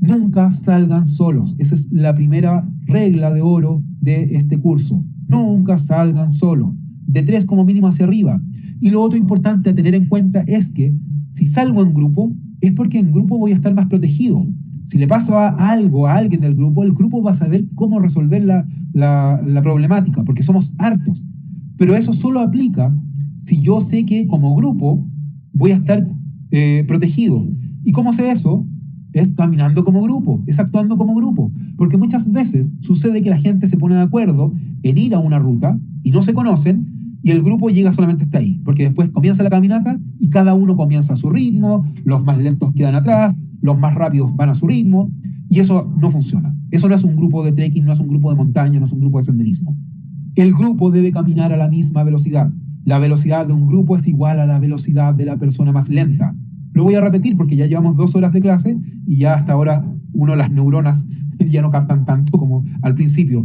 Speaker 1: Nunca salgan solos. Esa es la primera regla de oro de este curso. Nunca salgan solos. De 3 como mínimo hacia arriba. Y lo otro importante a tener en cuenta es que si salgo en grupo, es porque en grupo voy a estar más protegido. Si le pasa algo a alguien del grupo, el grupo va a saber cómo resolver la problemática, porque somos hartos. Pero eso solo aplica si yo sé que como grupo voy a estar protegido. ¿Y cómo sé eso? Es caminando como grupo, es actuando como grupo. Porque muchas veces sucede que la gente se pone de acuerdo en ir a una ruta y no se conocen y el grupo llega solamente hasta ahí. Porque después comienza la caminata y cada uno comienza a su ritmo, los más lentos quedan atrás, los más rápidos van a su ritmo y eso no funciona. Eso no es un grupo de trekking, no es un grupo de montaña, no es un grupo de senderismo. El grupo debe caminar a la misma velocidad. La velocidad de un grupo es igual a la velocidad de la persona más lenta. Lo voy a repetir porque ya llevamos 2 horas de clase y ya hasta ahora las neuronas ya no captan tanto como al principio.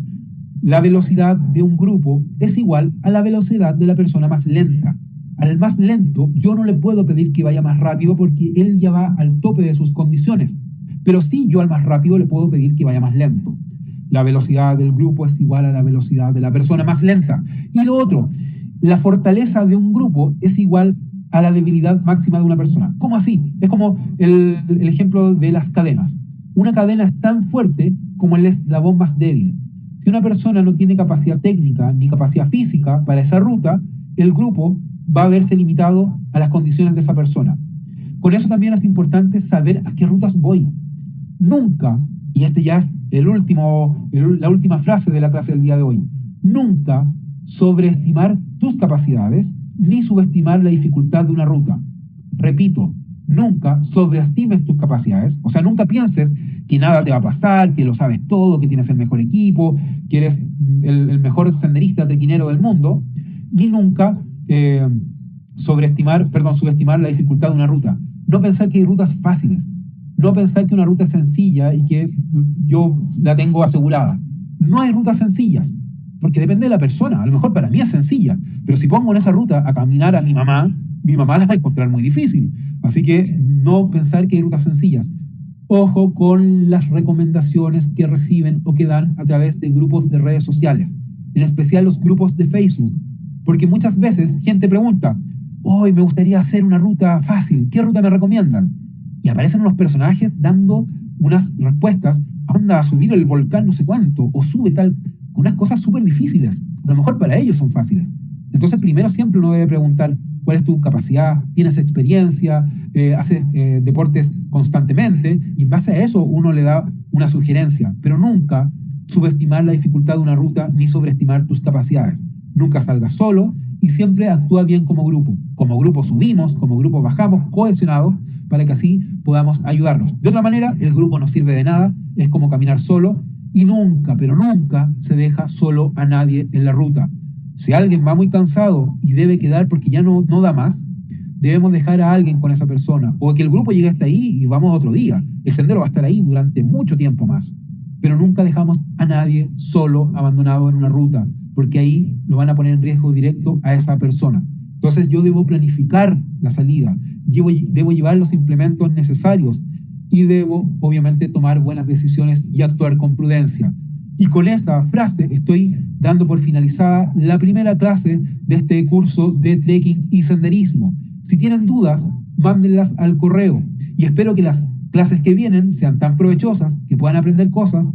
Speaker 1: La velocidad de un grupo es igual a la velocidad de la persona más lenta. Al más lento yo no le puedo pedir que vaya más rápido porque él ya va al tope de sus condiciones. Pero sí, yo al más rápido le puedo pedir que vaya más lento. La velocidad del grupo es igual a la velocidad de la persona más lenta. Y lo otro, la fortaleza de un grupo es igual a la debilidad máxima de una persona. ¿Cómo así? Es como el ejemplo de las cadenas. Una cadena es tan fuerte como el eslabón más débil. Si una persona no tiene capacidad técnica ni capacidad física para esa ruta, el grupo va a verse limitado a las condiciones de esa persona. Con eso también es importante saber a qué rutas voy. Nunca, y este ya es la última frase de la clase del día de hoy, nunca sobreestimar tus capacidades ni subestimar la dificultad de una ruta. Repito, nunca sobreestimes tus capacidades, o sea, nunca pienses que nada te va a pasar, que lo sabes todo, que tienes el mejor equipo, que eres el mejor senderista trequinero del mundo, ni nunca subestimar la dificultad de una ruta. No pensar que hay rutas fáciles, no pensar que una ruta es sencilla y que yo la tengo asegurada. No hay rutas sencillas, porque depende de la persona. A lo mejor para mí es sencilla, pero si pongo en esa ruta a caminar a mi mamá la va a encontrar muy difícil. Así que no pensar que hay rutas sencillas. Ojo con las recomendaciones que reciben o que dan a través de grupos de redes sociales, en especial los grupos de Facebook, porque muchas veces gente pregunta, hoy me gustaría hacer una ruta fácil, ¿qué ruta me recomiendan? Y aparecen unos personajes dando unas respuestas, anda a subir el volcán no sé cuánto, o sube tal, unas cosas súper difíciles, a lo mejor para ellos son fáciles. Entonces primero siempre uno debe preguntar, ¿cuál es tu capacidad? ¿Tienes experiencia? ¿Haces deportes constantemente? Y en base a eso uno le da una sugerencia, pero nunca subestimar la dificultad de una ruta ni sobreestimar tus capacidades. Nunca salgas solo y siempre actúa bien como grupo. Como grupo subimos, como grupo bajamos, cohesionados, para que así podamos ayudarnos. De otra manera, el grupo no sirve de nada, es como caminar solo y nunca, pero nunca se deja solo a nadie en la ruta. Si alguien va muy cansado y debe quedar porque ya no da más, debemos dejar a alguien con esa persona, o que el grupo llegue hasta ahí y vamos otro día. El sendero va a estar ahí durante mucho tiempo más. Pero nunca dejamos a nadie solo, abandonado en una ruta, porque ahí lo van a poner en riesgo directo a esa persona. Entonces yo debo planificar la salida, debo llevar los implementos necesarios y debo, obviamente, tomar buenas decisiones y actuar con prudencia. Y con esa frase estoy dando por finalizada la primera clase de este curso de trekking y senderismo. Si tienen dudas, mándenlas al correo y espero que las clases que vienen sean tan provechosas, que puedan aprender cosas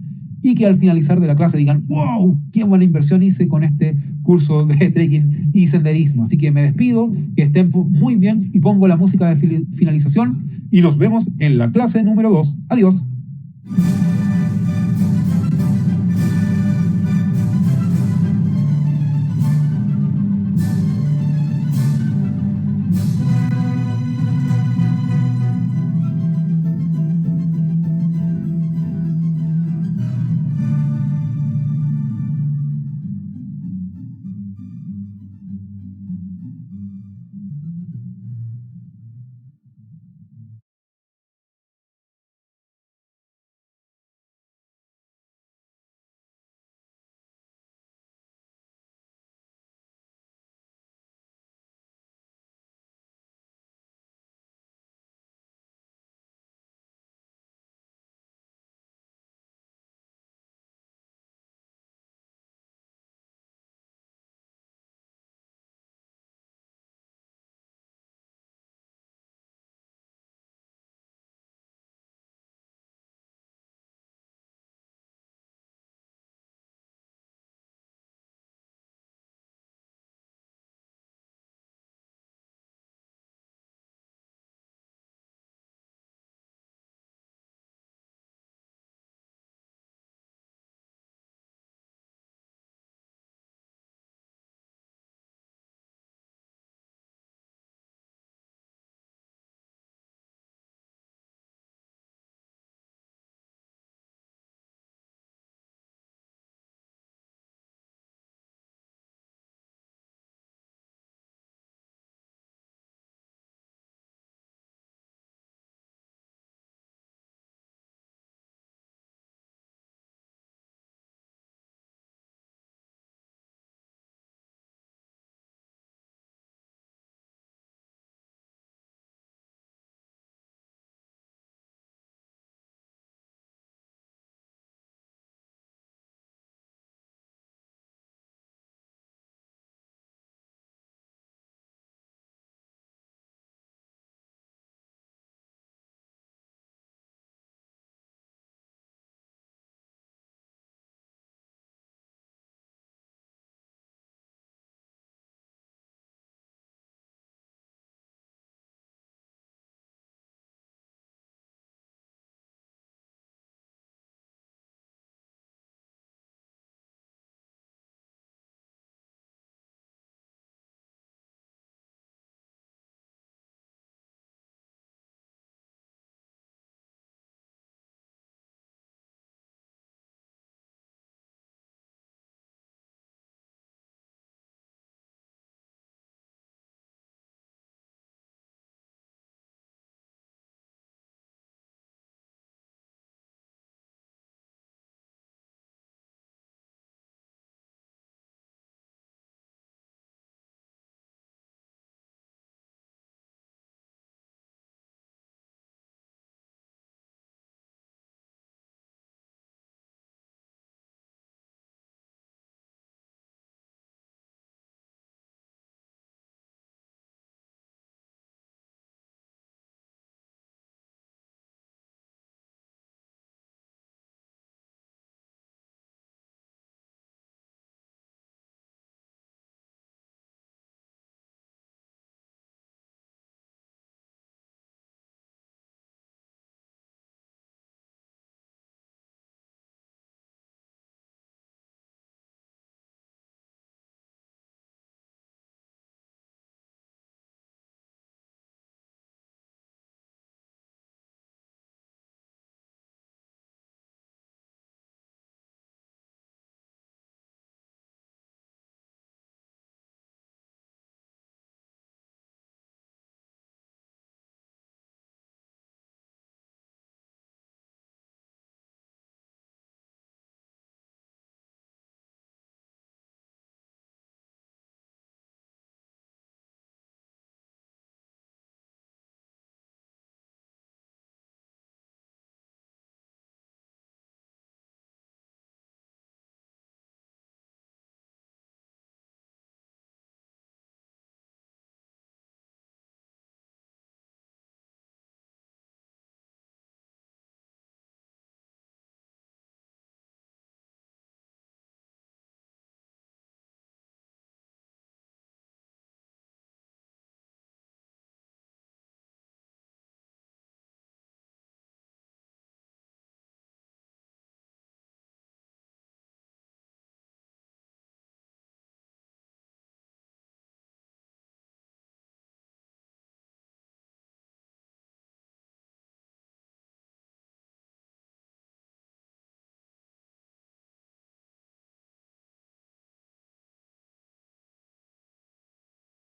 Speaker 1: y que al finalizar de la clase digan, wow, qué buena inversión hice con este curso de trekking y senderismo. Así que me despido, que estén muy bien y pongo la música de finalización y nos vemos en la clase número 2. Adiós.